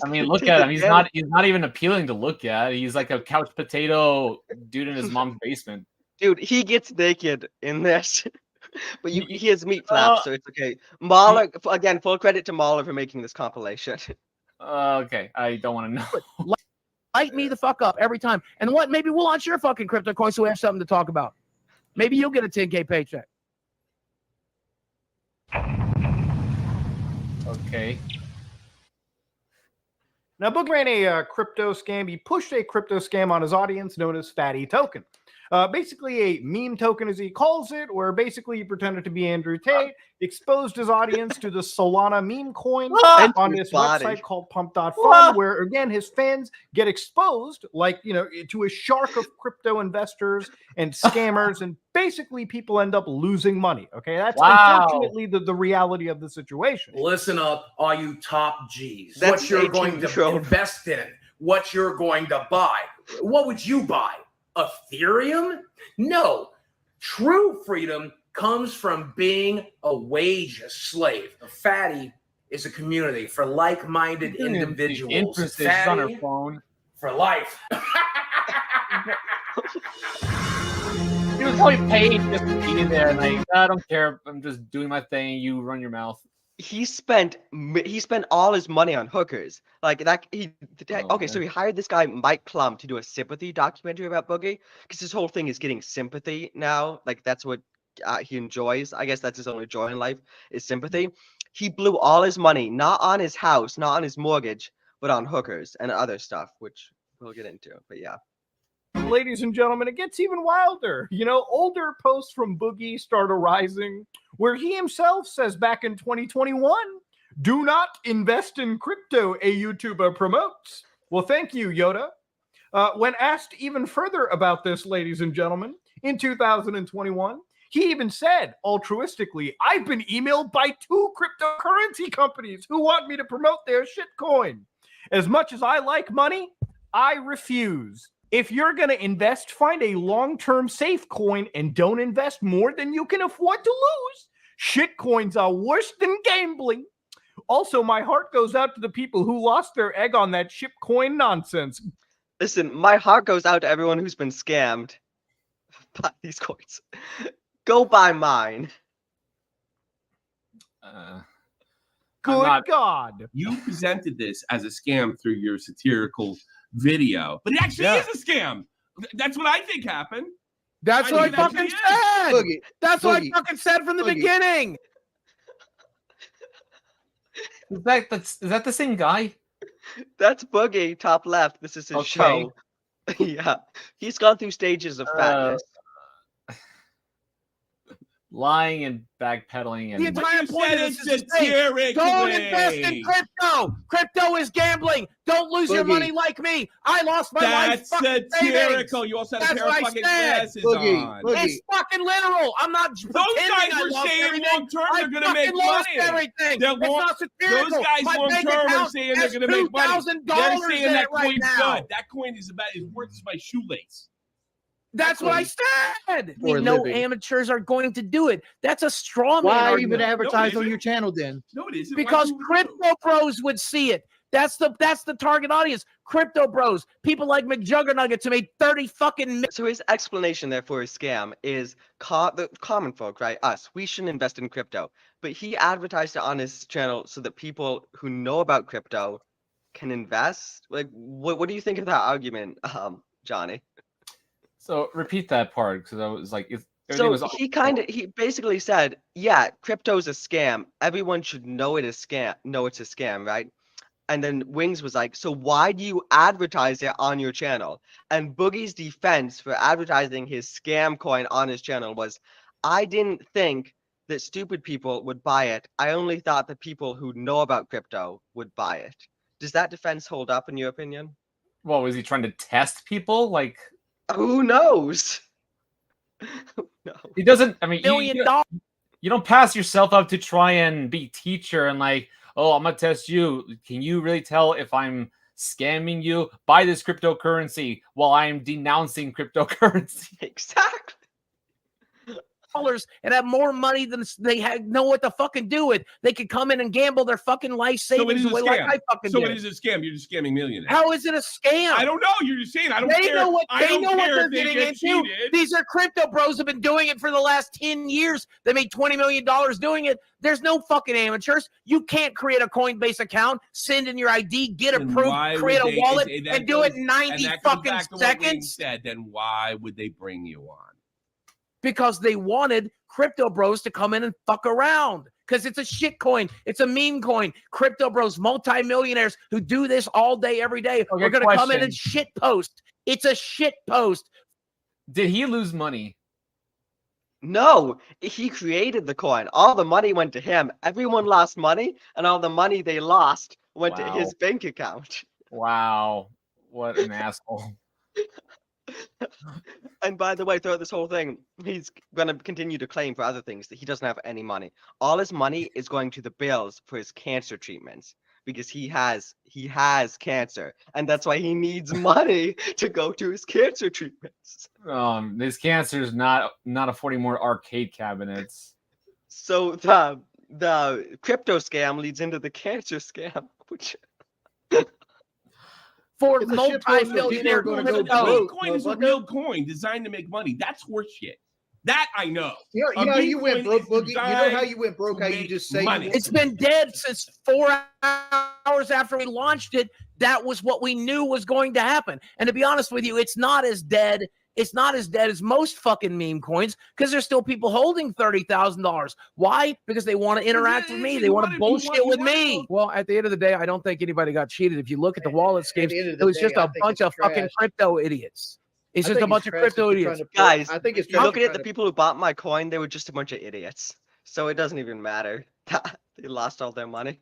I mean, look at him. He's not even appealing to look at. He's like a couch potato dude in his mom's basement. Dude, he gets naked in this. But he has meat flaps, so it's okay. Mahler, again, full credit to Mahler for making this compilation. Okay, I don't want to know. Light me the fuck up every time. And what? Maybe we'll launch your fucking crypto coin so we have something to talk about. Maybe you'll get a 10K paycheck. Okay. Now, Boogie ran a crypto scam. He pushed a crypto scam on his audience known as Fatty Token. Basically a meme token, as he calls it, where basically he pretended to be Andrew Tate, exposed his audience to the Solana meme coin on this website called pump.fun, where, again, his fans get exposed, to a shark of crypto investors and scammers, and basically people end up losing money, okay? That's unfortunately the reality of the situation. Listen up, all you top Gs. What you're going to invest in, what you're going to buy. What would you buy? Ethereum? No. True freedom comes from being a wage slave. A Fatty is a community for like-minded individuals. Fatty on her phone for life. He was probably paid just to be there. Like, I don't care. I'm just doing my thing. You run your mouth. He spent all his money on hookers. Like that. So he hired this guy Mike Plum to do a sympathy documentary about Boogie, because his whole thing is getting sympathy now. Like that's what he enjoys. I guess that's his only joy in life is sympathy. He blew all his money, not on his house, not on his mortgage, but on hookers and other stuff, which we'll get into. But yeah. Ladies and gentlemen, it gets even wilder. Older posts from Boogie start arising where he himself says back in 2021, do not invest in crypto, a YouTuber promotes. Well, thank you, Yoda. When asked even further about this, ladies and gentlemen, in 2021, he even said, altruistically, I've been emailed by 2 cryptocurrency companies who want me to promote their shitcoin. As much as I like money, I refuse. If you're going to invest, find a long-term safe coin and don't invest more than you can afford to lose. Shit coins are worse than gambling. Also, my heart goes out to the people who lost their egg on that ship coin nonsense. Listen, my heart goes out to everyone who's been scammed by these coins. Go buy mine. Good God. You presented this as a scam through your satirical video, but it actually is a scam. That's what I think happened. That's what I fucking said. Boogie, That's what I Boogie, fucking said from the Boogie. beginning. Is that the same guy? That's Boogie, top left. This is his show. Yeah. He's gone through stages of fatness. Lying and backpedaling and The entire point of this is to say, satirically. don't invest in crypto. Crypto is gambling. Don't lose your Boogie. money like me. I lost my life. That's fucking satirical. savings. You also had a That's pair of what I fucking said. glasses Boogie, on. Boogie. It's fucking literal. I'm not Those pretending guys I were lost saying everything. long term I they're going to make fucking lost money. everything. They're It's long- not satirical. Those guys My long bank term are account saying they're has going to make money. $2,000 They're in saying it that right coin's now. good. That coin is worth as my shoelace. That's what I said. For a No living. amateurs are going to do it. That's a straw man Why argument. even advertise No, it on your isn't. channel then? No, it isn't. Because crypto bros would see it. That's the target audience. Crypto bros, people like McJuggernuggets who made 30 fucking. So his explanation there for his scam is the common folk, right? Us. We shouldn't invest in crypto. But he advertised it on his channel so that people who know about crypto can invest. Like, what do you think of that argument, Johnny? So repeat that part because I was like, So he basically said, yeah, crypto's a scam. Everyone should know it's a scam, right? And then Wings was like, so why do you advertise it on your channel? And Boogie's defense for advertising his scam coin on his channel was, I didn't think that stupid people would buy it. I only thought that people who know about crypto would buy it. Does that defense hold up in your opinion? Well, was he trying to test people? Like, who knows? No. He doesn't. I mean, $1 you don't pass yourself up to try and be teacher and like, oh, I'm gonna test you. Can you really tell if I'm scamming you? Buy this cryptocurrency while I'm denouncing cryptocurrency. Exactly. And have more money than they know what to fucking do with. They could come in and gamble their fucking life So it savings is a away like scam. I fucking So did. it is a scam. You're just scamming millionaires. How is it a scam? I don't know. You're just saying. I don't They care. know what I they don't know what care they're if they getting get into. cheated. These are crypto bros have been doing it for the last 10 years. They made $20 million doing it. There's no fucking amateurs. You can't create a Coinbase account, send in your ID, get Then approved, why would create a they- wallet, that and do it goes- in 90 and that goes fucking back to what Wayne seconds. said, then why would they bring you on? Because they wanted crypto bros to come in and fuck around. Because it's a shit coin. It's a meme coin. Crypto bros, multimillionaires who do this all day, every day, Okay, are going to come in question. and shit post. It's a shit post. Did he lose money? No, he created the coin. All the money went to him. Everyone lost money, and all the money they lost went to his Wow. bank account. Wow, what an asshole! And by the way, throughout this whole thing, he's going to continue to claim for other things that he doesn't have any money. All his money is going to the bills for his cancer treatments because he has cancer, and that's why he needs money to go to his cancer treatments. This cancer is not affording more arcade cabinets. So the crypto scam leads into the cancer scam, which for It's a shit post that multi-millionaire people are gonna go crypto. broke. Bitcoin is a motherfucker. real coin designed to make money. That's horseshit. That I know. You know A how you went Bitcoin broke, is Boogie? You know how designed you went broke? to How you make just say money. you It's been dead since 4 hours after we launched it. That was what we knew was going to happen. And to be honest with you, it's not as dead. It's not as dead as most fucking meme coins because there's still people holding $30,000. Why? Because they want to interact with me. They want to bullshit with me. Well, at the end of the day, I don't think anybody got cheated. If you look at the wallet schemes, the end of it the was day, just I a think bunch it's of fucking trash. crypto idiots. It's I just a think bunch it's of trash crypto if you're idiots. trying to- guys, I think it's if you're trash looking if at the you're people who bought my coin, they were just a bunch of idiots. So it doesn't even matter. They lost all their money.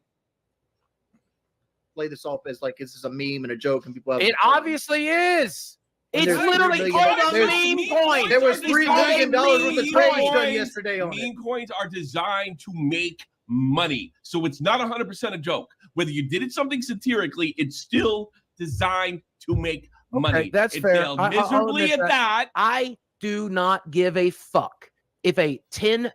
play this off as like this is a meme and a joke, and people have It obviously is. And It's there's literally $3 called million a meme coin. There was It's $3 called a million worth of meme trades coin. done yesterday on it. Meme coins are designed to make money. So it's not 100% a joke. Whether you did it something satirically, it's still designed to make money. Okay, that's it fair. failed I'll miserably admit at that. I do not give a fuck if a 10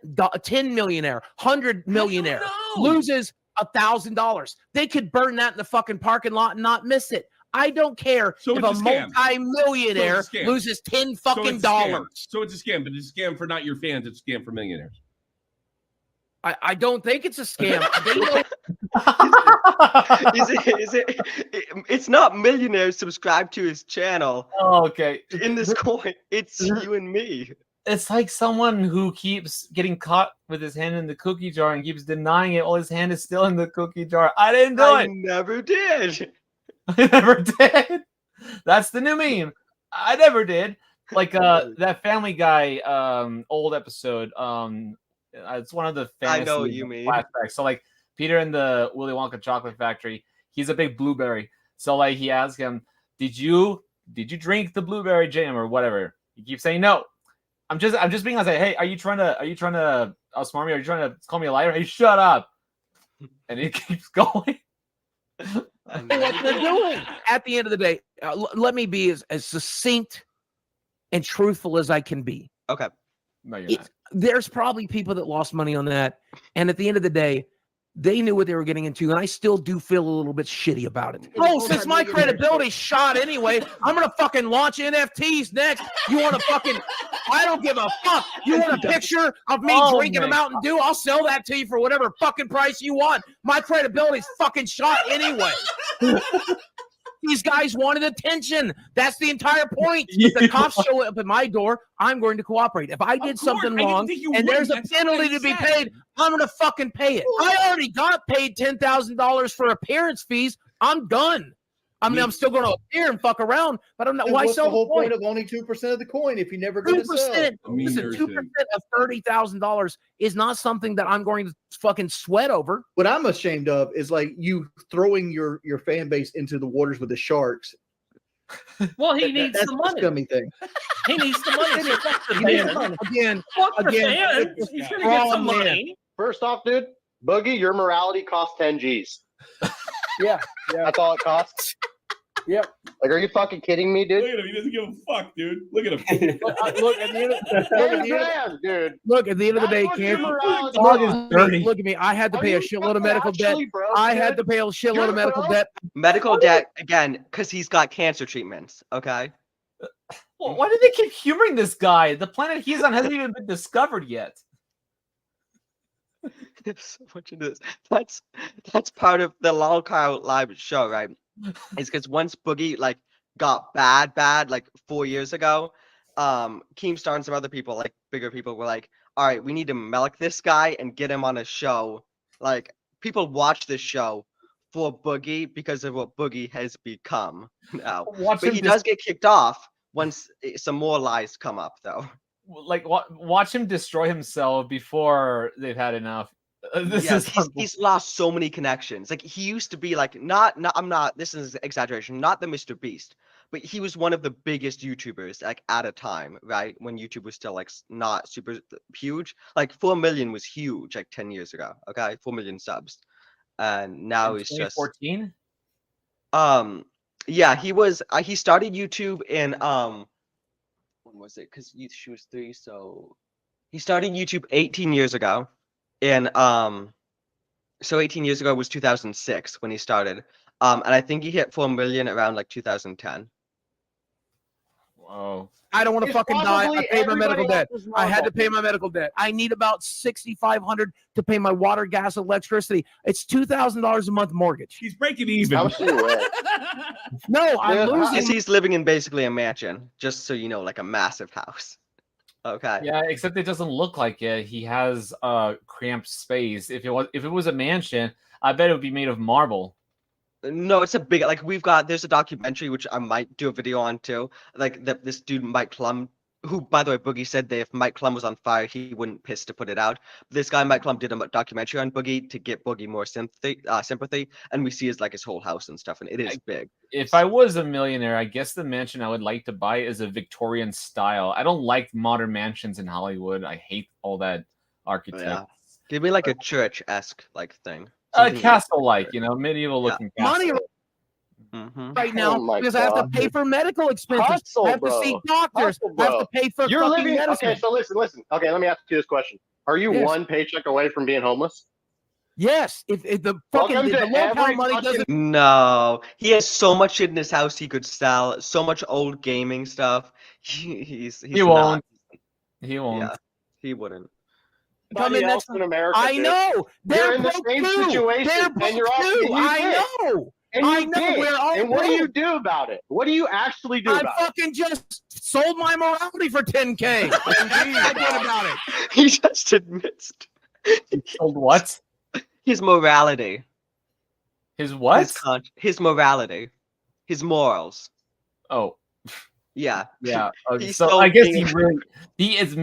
millionaire, 100 millionaire loses $1,000. They could burn that in the fucking parking lot and not miss it. I don't care So if it's a a scam. multi-millionaire So it's a scam. loses $10 fucking it's a scam. dollars. So it's a scam, but it's a scam for not your fans. It's a scam for millionaires. I don't think it's a scam. It's not millionaires subscribed to his channel. Oh, okay. In this coin, it's you and me. It's like someone who keeps getting caught with his hand in the cookie jar and keeps denying it while his hand is still in the cookie jar. I didn't do it. Never did. I never did. That's the new meme. I never did. Like that Family Guy old episode. It's one of the fantasy I know what you mean. flashbacks. So like Peter in the Willy Wonka chocolate factory, he's a big blueberry. So like he asks him, Did you drink the blueberry jam or whatever? He keeps saying no. I'm just being honest. Hey, are you trying to outsmart me? Are you trying to call me a liar? Hey, shut up. And he keeps going. What they're doing. At the end of the day, let me be as succinct and truthful as I can be. Okay. No, you're not. There's probably people that lost money on that. And at the end of the day, they knew what they were getting into. And I still do feel a little bit shitty about it. Oh, since my credibility's shot anyway, I'm going to fucking launch NFTs next. You want to fucking, I don't give a fuck. You want a picture of me drinking a Mountain Dew? I'll sell that to you for whatever fucking price you want. My credibility's fucking shot anyway. These guys wanted attention. That's the entire point. If the cops show up at my door, I'm going to cooperate. If I did something wrong and there's a penalty to be paid, I'm going to fucking pay it. I already got paid $10,000 for appearance fees. I'm done. I mean, I'm still going to appear and fuck around, but I'm not. Why What's sell the whole point of owning 2% of the coin if you never get to sell? 2%. Listen, 2% of $30,000 is not something that I'm going to fucking sweat over. What I'm ashamed of is like you throwing your fan base into the waters with the sharks. Well, he needs That's the a money. scummy thing. He needs the money. Fuck the He needs fans. the money. Again, Fuck the fans. He's gonna get some money. First off, dude, Boogie, your morality costs 10 G's. Yeah. That's all it costs. Yep. Like, are you fucking kidding me, dude? Look at him. He doesn't give a fuck, dude. Look at him. Look at the end of, dude. Look, at the end of the day, look at me. I had to pay a shitload of medical debt. I had to pay a shitload of medical debt. Medical debt again because he's got cancer treatments. Okay. Well, why do they keep humoring this guy? The planet he's on hasn't even been discovered yet. There's so much of this. That's part of the Lolcow live show, right? It's because once Boogie like got bad like 4 years ago, Keemstar and some other people, like bigger people, were like, all right, we need to milk this guy and get him on a show. Like people watch this show for Boogie because of what Boogie has become now. But he does get kicked off once some more lies come up, though. Like watch him destroy himself before they've had enough. He's lost so many connections. Like he used to be like this is exaggeration, not the Mr. Beast, but he was one of the biggest YouTubers like at a time, right? When YouTube was still like not super huge. Like 4 million was huge like 10 years ago. Okay, 4 million subs, and now he's just 2014. Yeah, he started YouTube in when was it? Because she was 3, so he started YouTube 18 years ago. And so 18 years ago was 2006 when he started. And I think he hit 4 million around like 2010. Whoa. I don't want to fucking die. I paid my medical debt. I had to pay my medical debt. I need about $6,500 to pay my water, gas, electricity. It's $2,000 a month mortgage. He's breaking even. No, I'm losing. Because he's living in basically a mansion, just so you know, like a massive house. Okay. Yeah, except it doesn't look like it. He has cramped space. If it was a mansion, I bet it would be made of marble. No, it's a big there's a documentary which I might do a video on too. Like this dude Mike Klum, who by the way Boogie said that if Mike Klum was on fire, he wouldn't piss to put it out. This guy Mike Klum did a documentary on Boogie to get Boogie more sympathy, and we see his whole house and stuff, and it is big. If I was a millionaire, I guess the mansion I would like to buy is a Victorian style. I don't like modern mansions in Hollywood. I hate all that architecture. Yeah. Give me like a church-esque like thing. Castle-like, medieval looking castle. Money right now because I have to pay for medical expenses. I have to see doctors. I have to pay for fucking medicine. Okay, so listen. Okay, let me ask you this question. Are you one paycheck away from being homeless? Yes, if the fucking Welcome the to low power every money fucking- doesn't. No, he has so much shit in his house he could sell. So much old gaming stuff. He's He not. won't. He won't. Yeah, he wouldn't. Come in else next in time. America. I did. know. They're You're in the broke same too. situation, They're and broke you're all, too. and you I did. know. And you I know. did. We're all And what do broke. you do about it? What do you actually do I about it? fucking just sold my morality for 10K. That's what I did about it. He just admits Sold what? his morality. His what? His morality. His morals. Oh. Yeah. Yeah. He So sold I guess being-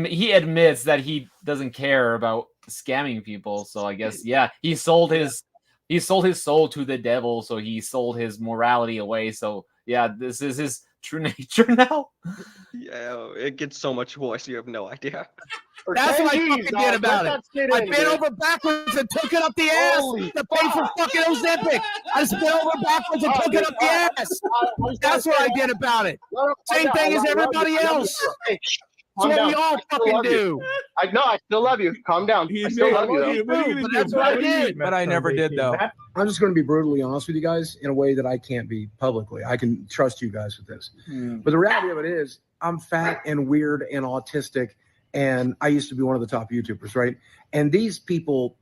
he admits that he doesn't care about scamming people. So I guess he sold his soul to the devil. So he sold his morality away. So yeah, this is his true nature now. Yeah, it gets so much worse. You have no idea. That's what I fucking did about it. I bent over backwards and took it up the ass to pay for fucking Ozempic. I just bent over backwards and took it up the ass. That's what I did about it. Same thing as everybody else. That's what we all fucking do. I know. I still love you. Calm down. I still love you. But that's what I did. But I never did, though. I'm just going to be brutally honest with you guys in a way that I can't be publicly. I can trust you guys with this. But the reality of it is, I'm fat and weird and autistic, and I used to be one of the top YouTubers, right? And these people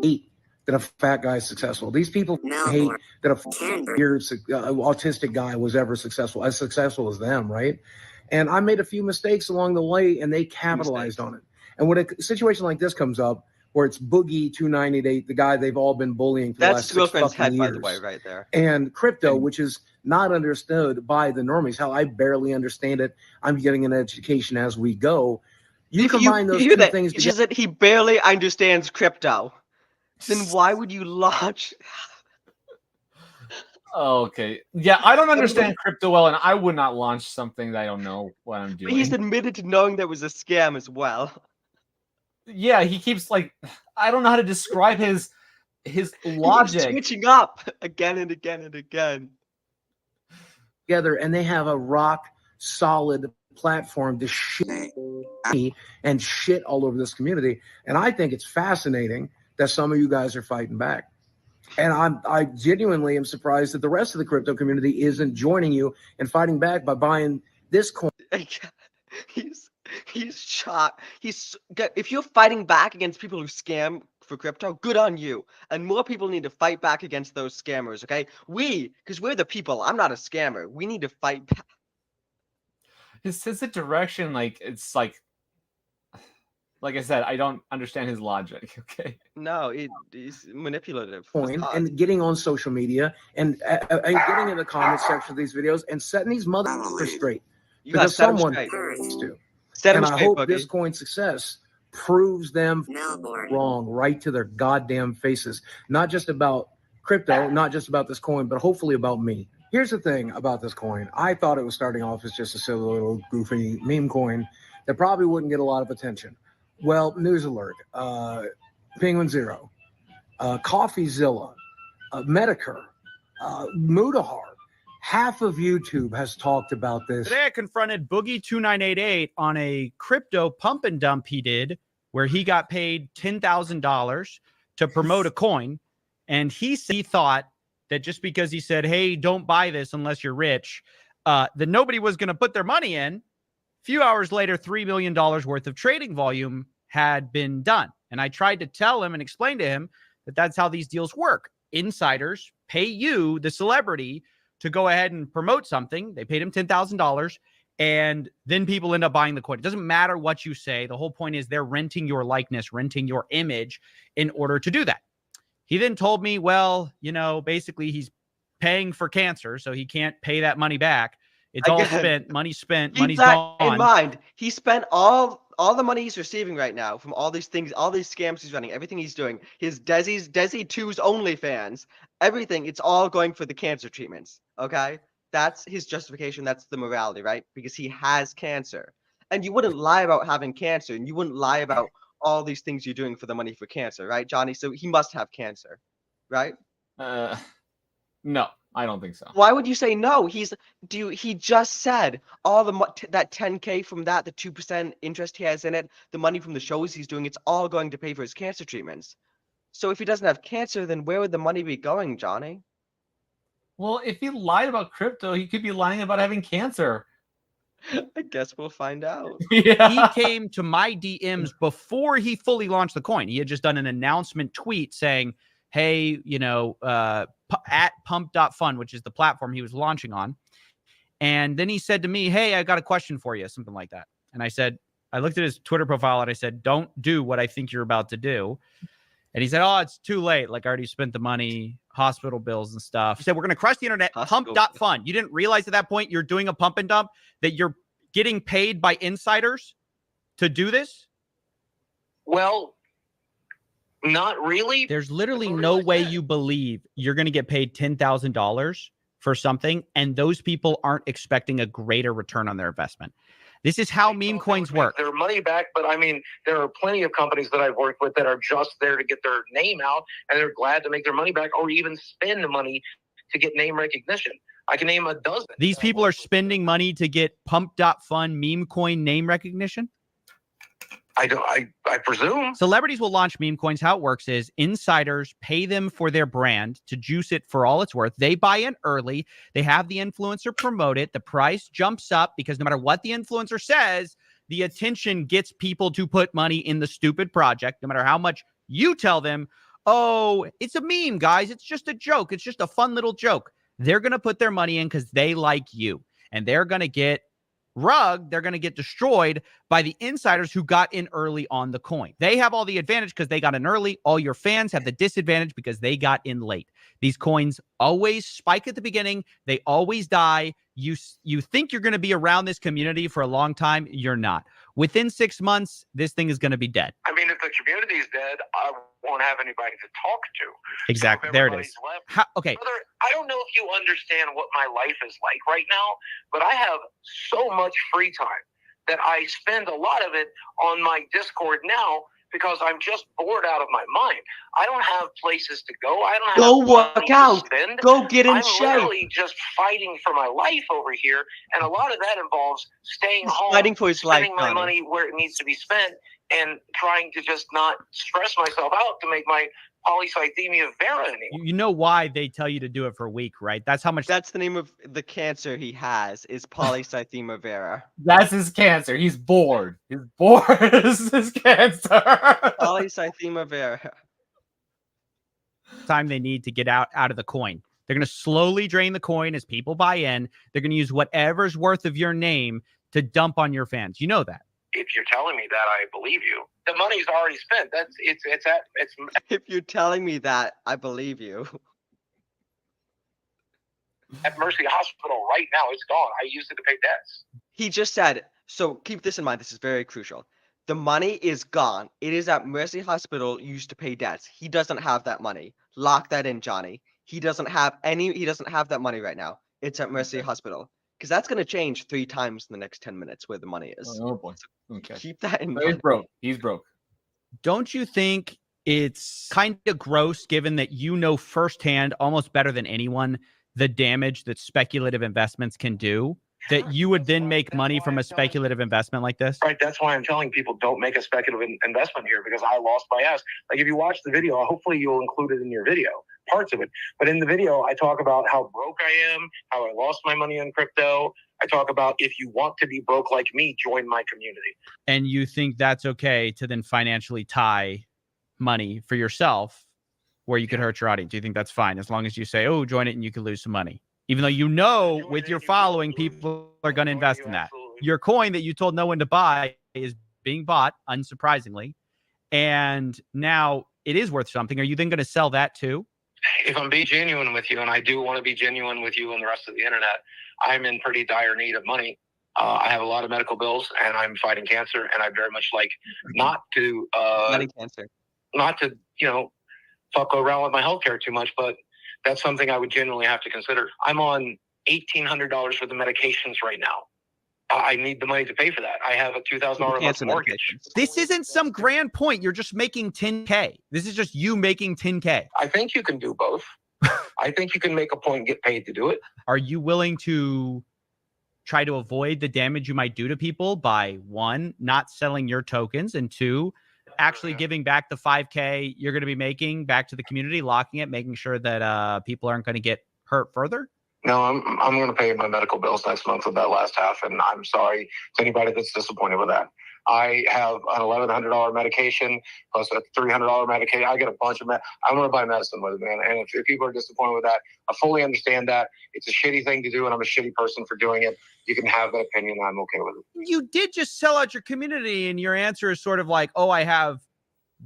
hate that a fat guy is successful. These people hate that a weird autistic guy was ever successful as them, right? And I made a few mistakes along the way, and they capitalized on it. And when a situation like this comes up, where it's Boogie2988, the guy they've all been bullying for the last That's his 6 girlfriend's fucking head, years, by the way, right there. and crypto, which is not understood by the normies. Hell, I barely understand it. I'm getting an education as we go. You combine those hear two that? things He says that he barely understands crypto. Then why would you launch? Okay. Yeah, I don't understand crypto well, and I would not launch something that I don't know what I'm doing. He's admitted to knowing there was a scam as well. Yeah, he keeps I don't know how to describe his logic. He's switching up again and again and again. together, and they have a rock solid platform to shit and shit all over this community. And I think it's fascinating that some of you guys are fighting back. And I genuinely am surprised that the rest of the crypto community isn't joining you and fighting back by buying this coin. He's shot. If you're fighting back against people who scam for crypto, good on you. And more people need to fight back against those scammers, okay? Because we're the people. I'm not a scammer. We need to fight back. His sense of direction, it's like I said, I don't understand his logic. Okay. No, he's manipulative. Coin and getting on social media and getting in the comment section of these videos and setting these motherfuckers straight. You gotta Because set 'em someone straight. has to. Set 'em And I straight, hope Boogie. this coin's success proves them wrong right to their goddamn faces. Not just about crypto, not just about this coin, but hopefully about me. Here's the thing about this coin. I thought it was starting off as just a silly little goofy meme coin that probably wouldn't get a lot of attention. Well, news alert. Penguin Zero, CoffeeZilla, Medicare, Mudahar. Half of YouTube has talked about this. Today I confronted Boogie2988 on a crypto pump and dump he did where he got paid $10,000 to promote a coin. And he said he thought that just because he said, hey, don't buy this unless you're rich, that nobody was going to put their money in. A few hours later, $3 million worth of trading volume had been done. And I tried to tell him and explain to him that that's how these deals work. Insiders pay you, the celebrity, to go ahead and promote something. They paid him $10,000, and then people end up buying the coin. It doesn't matter what you say. The whole point is they're renting your likeness, renting your image in order to do that. He then told me, well, basically he's paying for cancer, so he can't pay that money back. It's all spent, money's Keep that gone. in mind. He spent all the money he's receiving right now from all these things, all these scams he's running, everything he's doing, his Desi 2's OnlyFans, everything, it's all going for the cancer treatments, okay? That's his justification. That's the morality, right? Because he has cancer. And you wouldn't lie about having cancer, and you wouldn't lie about all these things you're doing for the money for cancer, right, Johnny? So he must have cancer, right? No, I don't think so. Why would you say no? He just said all that 10K from that, the 2% interest he has in it, the money from the shows he's doing, it's all going to pay for his cancer treatments. So if he doesn't have cancer, then where would the money be going, Johnny? Well, if he lied about crypto, he could be lying about having cancer. I guess we'll find out. He came to my DMs before he fully launched the coin. He had just done an announcement tweet saying, hey, you know, at pump.fun, which is the platform he was launching on. And then he said to me, hey, I got a question for you, something like that. And I said, I looked at his Twitter profile and I said, don't do what I think you're about to do. And he said, oh, it's too late. Like, I already spent the money, hospital bills and stuff. He said, we're going to crush the internet, pump.fun. You didn't realize at that point you're doing a pump and dump, that you're getting paid by insiders to do this? Well, not really. There's literally no way you believe you're going to get paid $10,000 for something, and those people aren't expecting a greater return on their investment. This is how meme coins work. Their money back, but I mean, there are plenty of companies that I've worked with that are just there to get their name out, and they're glad to make their money back or even spend the money to get name recognition. I can name a dozen. These people are spending money to get pump.fun meme coin name recognition? I presume. Celebrities will launch meme coins. How it works is insiders pay them for their brand to juice it for all it's worth. They buy in early. They have the influencer promote it. The price jumps up because no matter what the influencer says, the attention gets people to put money in the stupid project, no matter how much you tell them, oh, it's a meme, guys. It's just a joke. It's just a fun little joke. They're going to put their money in because they like you, and they're going to get rugged. They're going to get destroyed by the insiders who got in early on the coin. They have all the advantage because they got in early. All your fans have the disadvantage because they got in late. These coins always spike at the beginning. They always die. You think you're going to be around this community for a long time. You're not. Within 6 months, this thing is going to be dead. I mean, if the community is dead, I won't have anybody to talk to. Exactly. There it is. Okay. Brother, I don't know if you understand what my life is like right now, but I have so much free time that I spend a lot of it on my Discord now because I'm just bored out of my mind. I don't have places to go. I don't have Go money work to out. spend. Go get in I'm shape. literally just fighting for my life over here, and a lot of that involves staying home, fighting for his life, spending my Johnny. money where it needs to be spent, and trying to just not stress myself out to make my polycythemia vera anymore. You know why they tell you to do it for a week, right? That's how much. That's the name of the cancer he has, is polycythemia vera. That's his cancer. He's bored. He's bored. This is his cancer. Polycythemia vera. Time they need to get out of the coin. They're going to slowly drain the coin as people buy in. They're going to use whatever's worth of your name to dump on your fans. You know that. If you're telling me that, I believe you. The money's already spent. It's If you're telling me that, I believe you. at Mercy Hospital right now. It's gone. I used it to pay debts. He just said, so keep this in mind. This is very crucial. The money is gone. It is at Mercy Hospital used to pay debts. He doesn't have that money. Lock that in, Johnny. He doesn't have that money right now. It's at Mercy Hospital. Because that's going to change 3 times in the next 10 minutes where the money is. Oh boy. Okay. Keep that in So he's mind. broke. He's broke. Don't you think it's kind of gross, given that you know firsthand, almost better than anyone, the damage that speculative investments can do, that you would then make money from a speculative investment like this? Right. That's why I'm telling people don't make a speculative investment here, because I lost my ass. Like if you watch the video, hopefully you'll include it in your video, parts of it. But in the video, I talk about how broke I am, how I lost my money on crypto. I talk about if you want to be broke like me, join my community. And you think that's okay to then financially tie money for yourself where you could hurt your audience? Do you think that's fine as long as you say, oh, join it and you could lose some money? Even though you know with your following, people are going to invest in that. Your coin that you told no one to buy is being bought, unsurprisingly. And now it is worth something. Are you then going to sell that too? If I'm being genuine with you, and I do want to be genuine with you and the rest of the internet, I'm in pretty dire need of money. I have a lot of medical bills, and I'm fighting cancer, and I very much like not to fuck around with my healthcare too much, but that's something I would genuinely have to consider. I'm on $1,800 for the medications right now. I need the money to pay for that. I have a $2,000 a month mortgage. This isn't some grand point. You're just making 10K. This is just you making 10K. I think you can do both. I think you can make a point and get paid to do it. Are you willing to try to avoid the damage you might do to people by, 1, not selling your tokens, and 2, actually giving back the 5K you're going to be making back to the community, locking it, making sure that people aren't going to get hurt further? No, I'm going to pay my medical bills next month with that last half, and I'm sorry to anybody that's disappointed with that. I have an $1,100 medication plus a $300 medication. I get a bunch of I'm going to buy medicine with it, man. And if people are disappointed with that, I fully understand that. It's a shitty thing to do, and I'm a shitty person for doing it. You can have that opinion. I'm okay with it. You did just sell out your community, and your answer is sort of like, oh, I have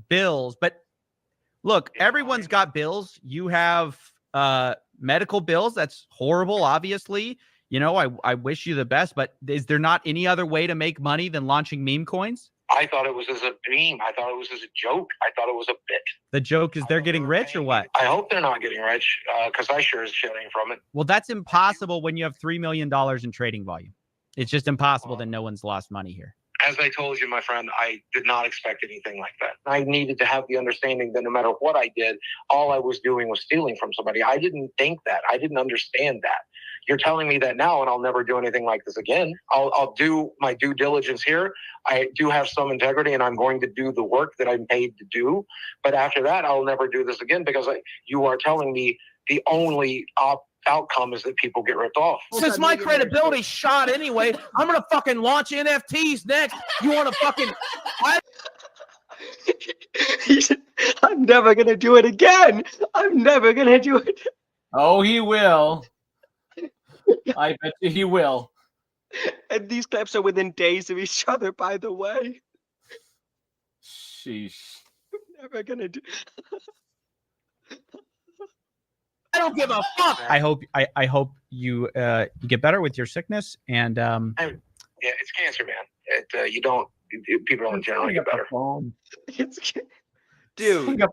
bills. But look, everyone's got bills. You have medical bills. That's horrible, obviously. You know, I wish you the best, but is there not any other way to make money than launching meme coins? I thought it was as a meme. I thought it was as a joke. I thought it was a bit. The joke is they're getting rich or what? I hope they're not getting rich because I sure is shedding from it. Well, that's impossible when you have $3 million in trading volume. It's just impossible that no one's lost money here. As I told you, my friend, I did not expect anything like that. I needed to have the understanding that no matter what I did, all I was doing was stealing from somebody. I didn't think that. I didn't understand that. You're telling me that now, and I'll never do anything like this again. I'll do my due diligence here. I do have some integrity, and I'm going to do the work that I'm paid to do. But after that, I'll never do this again because you are telling me the only outcome is that people get ripped off. Since my credibility's shot anyway, I'm going to fucking launch NFTs next. You want to fucking... I'm never going to do it again. I'm never going to do it. Oh, he will. I bet you he will. And these clips are within days of each other, by the way. Sheesh. I'm never going to do... I don't give a fuck. I hope you get better with your sickness, and yeah, it's cancer, man. People don't generally get better. Dude,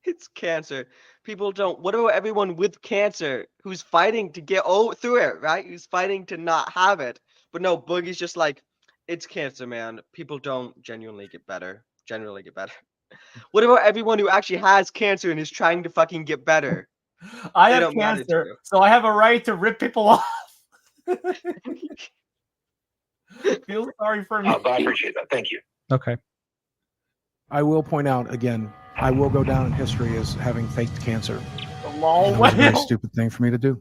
it's cancer. People don't. What about everyone with cancer who's fighting to get through it, right? Who's fighting to not have it? But no, Boogie's just like, it's cancer, man. People don't genuinely get better. Generally get better. What about everyone who actually has cancer and is trying to fucking get better? I have cancer, so I have a right to rip people off. Feel sorry for me. I appreciate that. Thank you. Okay. I will point out again, I will go down in history as having faked cancer. A long That was a way. very stupid thing for me to do.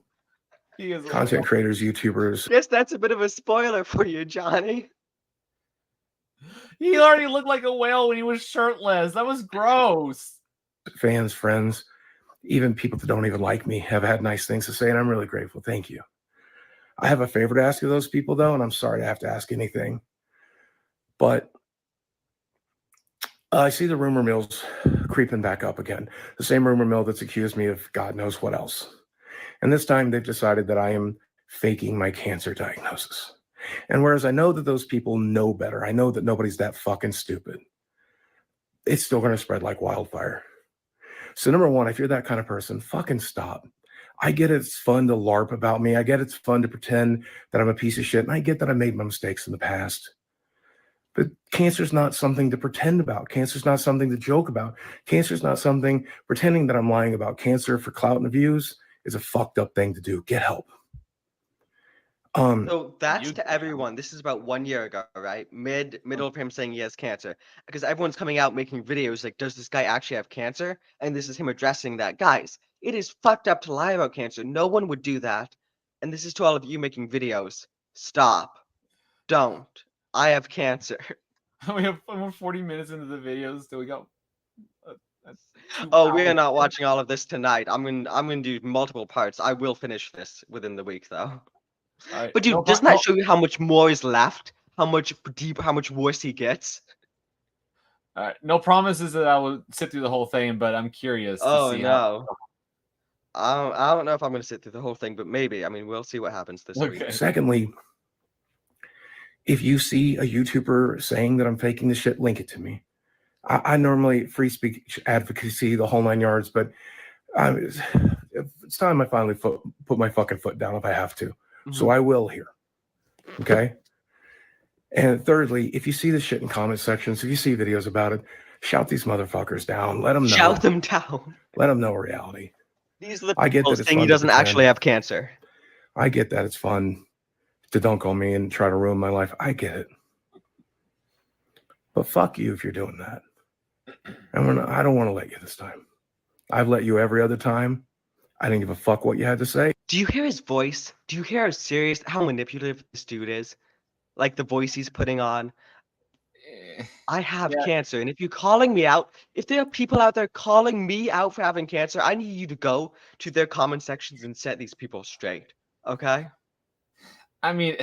Content creators, YouTubers. Guess that's a bit of a spoiler for you, Johnny. He already looked like a whale when he was shirtless. That was gross. Fans, friends, even people that don't even like me have had nice things to say, and I'm really grateful. Thank you. I have a favor to ask of those people, though, and I'm sorry to have to ask anything. But I see the rumor mills creeping back up again. The same rumor mill that's accused me of God knows what else. And this time they've decided that I am faking my cancer diagnosis. And whereas I know that those people know better, I know that nobody's that fucking stupid, it's still going to spread like wildfire. So number one, if you're that kind of person, fucking stop. I get it's fun to LARP about me. I get it's fun to pretend that I'm a piece of shit. And I get that I made my mistakes in the past. But cancer's not something to pretend about. Cancer's not something to joke about. Cancer's not something pretending that I'm lying about. Cancer for clout and views is a fucked up thing to do. Get help. So that's to everyone. This is about 1 year ago, right? Middle of him saying he has cancer, because everyone's coming out making videos like, does this guy actually have cancer? And this is him addressing that. Guys, it is fucked up to lie about cancer. No one would do that. And this is to all of you making videos. Stop. Don't. I have cancer. We have 40 minutes into the video, so we got. Oh, we are not watching all of this tonight. I'm gonna do multiple parts. I will finish this within the week, though. Right. But dude, No, doesn't that show you how much more is left? How much deep? How much worse he gets? All right. No promises that I will sit through the whole thing, but I'm curious. Oh to see no. I don't know if I'm gonna sit through the whole thing, but maybe. I mean, we'll see what happens this week. Secondly, if you see a YouTuber saying that I'm faking the shit, link it to me. I normally free speech advocacy, the whole 9 yards, but it's time I finally put my fucking foot down if I have to. So I will here. Okay. And thirdly, if you see this shit in comment sections, if you see videos about it, shout these motherfuckers down. Let them know. Shout them down. Let them know reality. These are the I get people that it's saying he fun to doesn't pretend. actually have cancer. I get that it's fun to dunk on me and try to ruin my life. I get it. But fuck you if you're doing that. I don't want to let you this time. I've let you every other time. I didn't give a fuck what you had to say. Do you hear his voice? Do you hear how serious, how manipulative this dude is? Like the voice he's putting on. I have cancer, and if you're calling me out, if there are people out there calling me out for having cancer, I need you to go to their comment sections and set these people straight. Okay? I mean,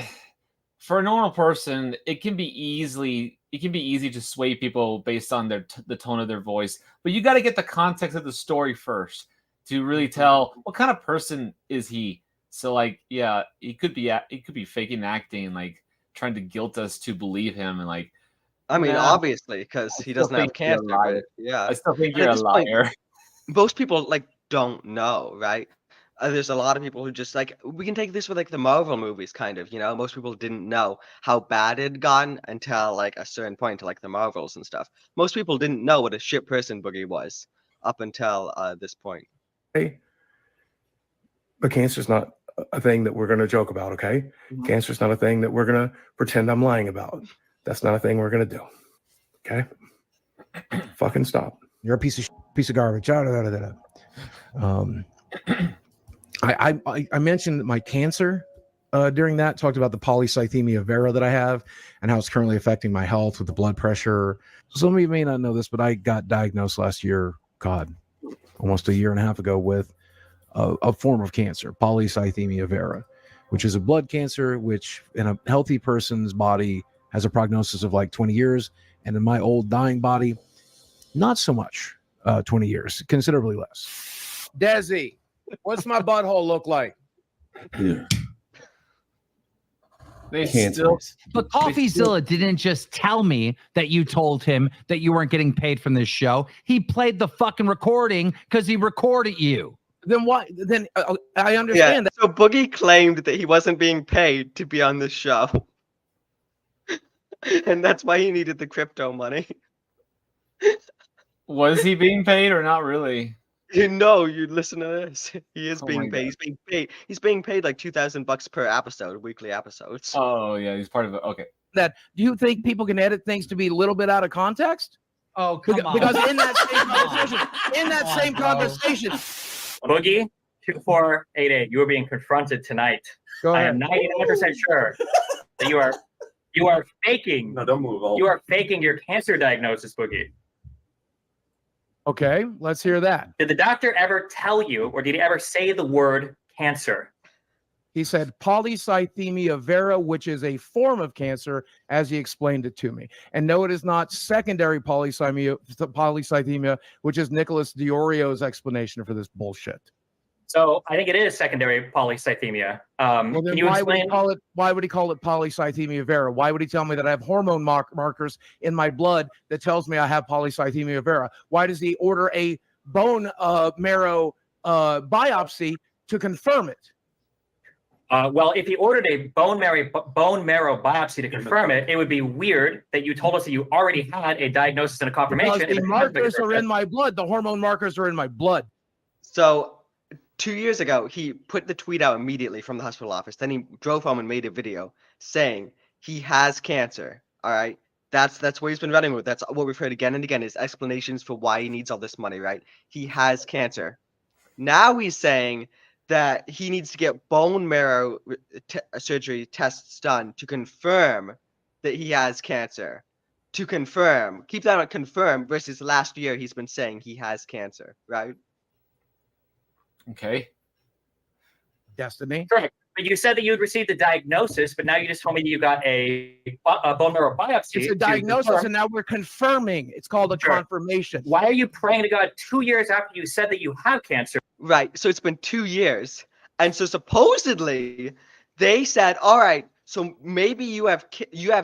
for a normal person, it can be easy to sway people based on the tone of their voice, but you got to get the context of the story first to really tell what kind of person is he. So, like, yeah, he could be faking acting, like trying to guilt us to believe him, and like. I mean, obviously, because he doesn't have cancer. But yeah, I still think And you're at a this point, liar. most people like don't know, right? There's a lot of people who just like we can take this with like the Marvel movies, kind of. Most people didn't know how bad it had gotten until like a certain point, to like the Marvels and stuff. Most people didn't know what a shit person Boogie was up until this point. Hey, but cancer's not a thing that we're going to joke about, okay? Cancer's not a thing that we're going to pretend I'm lying about. That's not a thing we're going to do, okay? Fucking stop. You're a piece of garbage. I mentioned my cancer during that, talked about the polycythemia vera that I have and how it's currently affecting my health with the blood pressure. Some of you may not know this, but I got diagnosed last year, almost a year and a half ago, with a form of cancer, polycythemia vera, which is a blood cancer, which in a healthy person's body has a prognosis of like 20 years. And in my old dying body, not so much 20 years, considerably less. Desi, what's my butthole look like? They still, but CoffeeZilla didn't just tell me that you told him that you weren't getting paid from this show. He played the fucking recording because he recorded you. Then why? Then I understand that. So Boogie claimed that he wasn't being paid to be on this show. And that's why he needed the crypto money. Was he being paid or not really? You listen to this. He is being paid. He's being paid. He's being paid like $2,000 per episode, weekly episodes. Oh yeah, he's part of it. Okay. That do you think people can edit things to be a little bit out of context? Oh, come on. Because in that same conversation, Boogie 2488, you are being confronted tonight. Go I ahead. am 99% sure that you are faking. No, don't move. You are faking your cancer diagnosis, Boogie. Okay, let's hear that. Did the doctor ever tell you, or did he ever say the word cancer? He said polycythemia vera, which is a form of cancer, as he explained it to me. And no, it is not secondary polycythemia, which is Nicholas Diorio's explanation for this bullshit. So I think it is secondary polycythemia. Well, then Can you why explain? would he call it polycythemia vera? Why would he tell me that I have hormone markers in my blood that tells me I have polycythemia vera? Why does he order a bone marrow biopsy to confirm it? Well, if he ordered a bone marrow biopsy to confirm it, it would be weird that you told us that you already had a diagnosis and a confirmation. Because the markers are in my blood. The hormone markers are in my blood. So 2 years ago, he put the tweet out immediately from the hospital office. Then he drove home and made a video saying he has cancer. All right. That's what he's been running with. That's what we've heard again and again, is explanations for why he needs all this money, right? He has cancer. Now he's saying that he needs to get bone marrow surgery tests done to confirm that he has cancer. To confirm. Keep that on confirm versus last year he's been saying he has cancer, right? Okay. Destiny. Correct. But you said that you had received the diagnosis, but now you just told me that you got a bone marrow biopsy. It's a diagnosis, and now we're confirming. It's called a confirmation. Why are you praying to God 2 years after you said that you have cancer? Right. So it's been 2 years. And so supposedly they said, all right, so maybe you have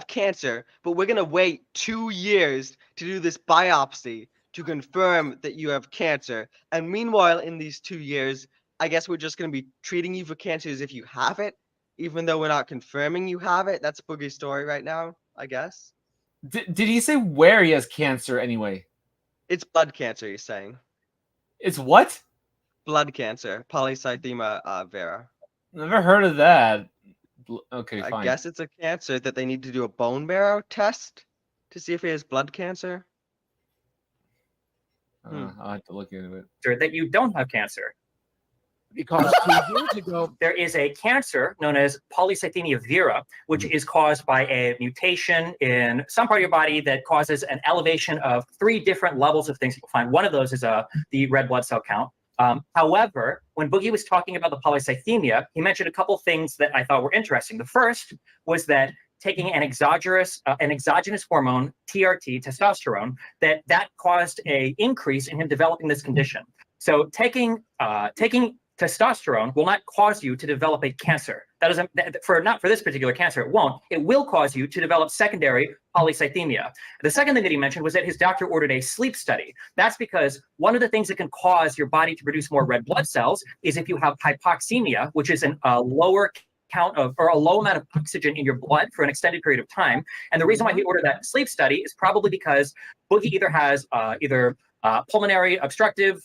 cancer, but we're going to wait 2 years to do this biopsy to confirm that you have cancer. And meanwhile, in these 2 years, I guess we're just going to be treating you for cancer as if you have it, even though we're not confirming you have it. That's Boogie's story right now, I guess. Did he say where he has cancer anyway? It's blood cancer, he's saying. It's what? Blood cancer, polycythemia vera. Never heard of that. Okay, fine. I guess it's a cancer that they need to do a bone marrow test to see if he has blood cancer? I'll have to look into it. That you don't have cancer. Because 2 years ago, there is a cancer known as polycythemia vera, which is caused by a mutation in some part of your body that causes an elevation of 3 different levels of things you'll find. One of those is the red blood cell count. However, when Boogie was talking about the polycythemia, he mentioned a couple things that I thought were interesting. The first was that taking an exogenous hormone, TRT, testosterone, that caused an increase in him developing this condition. So taking testosterone will not cause you to develop a cancer. That doesn't, not for this particular cancer, it won't. It will cause you to develop secondary polycythemia. The second thing that he mentioned was that his doctor ordered a sleep study. That's because one of the things that can cause your body to produce more red blood cells is if you have hypoxemia, which is a lower count of, or a low amount of oxygen in your blood for an extended period of time. And the reason why he ordered that sleep study is probably because Boogie either has pulmonary obstructive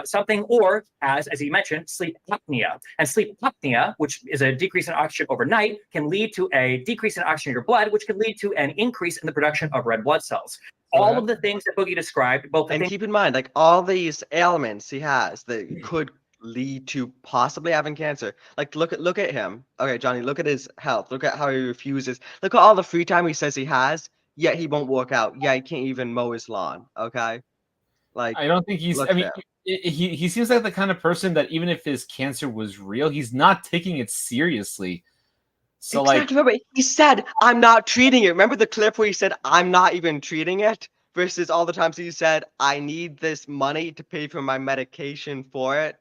something, or as he mentioned, sleep apnea. And sleep apnea, which is a decrease in oxygen overnight, can lead to a decrease in oxygen in your blood, which can lead to an increase in the production of red blood cells. All of the things that Boogie described, and keep in mind, like all these ailments he has that could lead to possibly having cancer. Like look at him. Okay, Johnny, look at his health. Look at how he refuses. Look at all the free time he says he has, yet he won't work out. Yeah, he can't even mow his lawn. Okay, like I don't think he's. I mean, he seems like the kind of person that even if his cancer was real, he's not taking it seriously. So exactly. Remember, he said, "I'm not treating it." Remember the clip where he said, "I'm not even treating it," versus all the times he said, "I need this money to pay for my medication for it."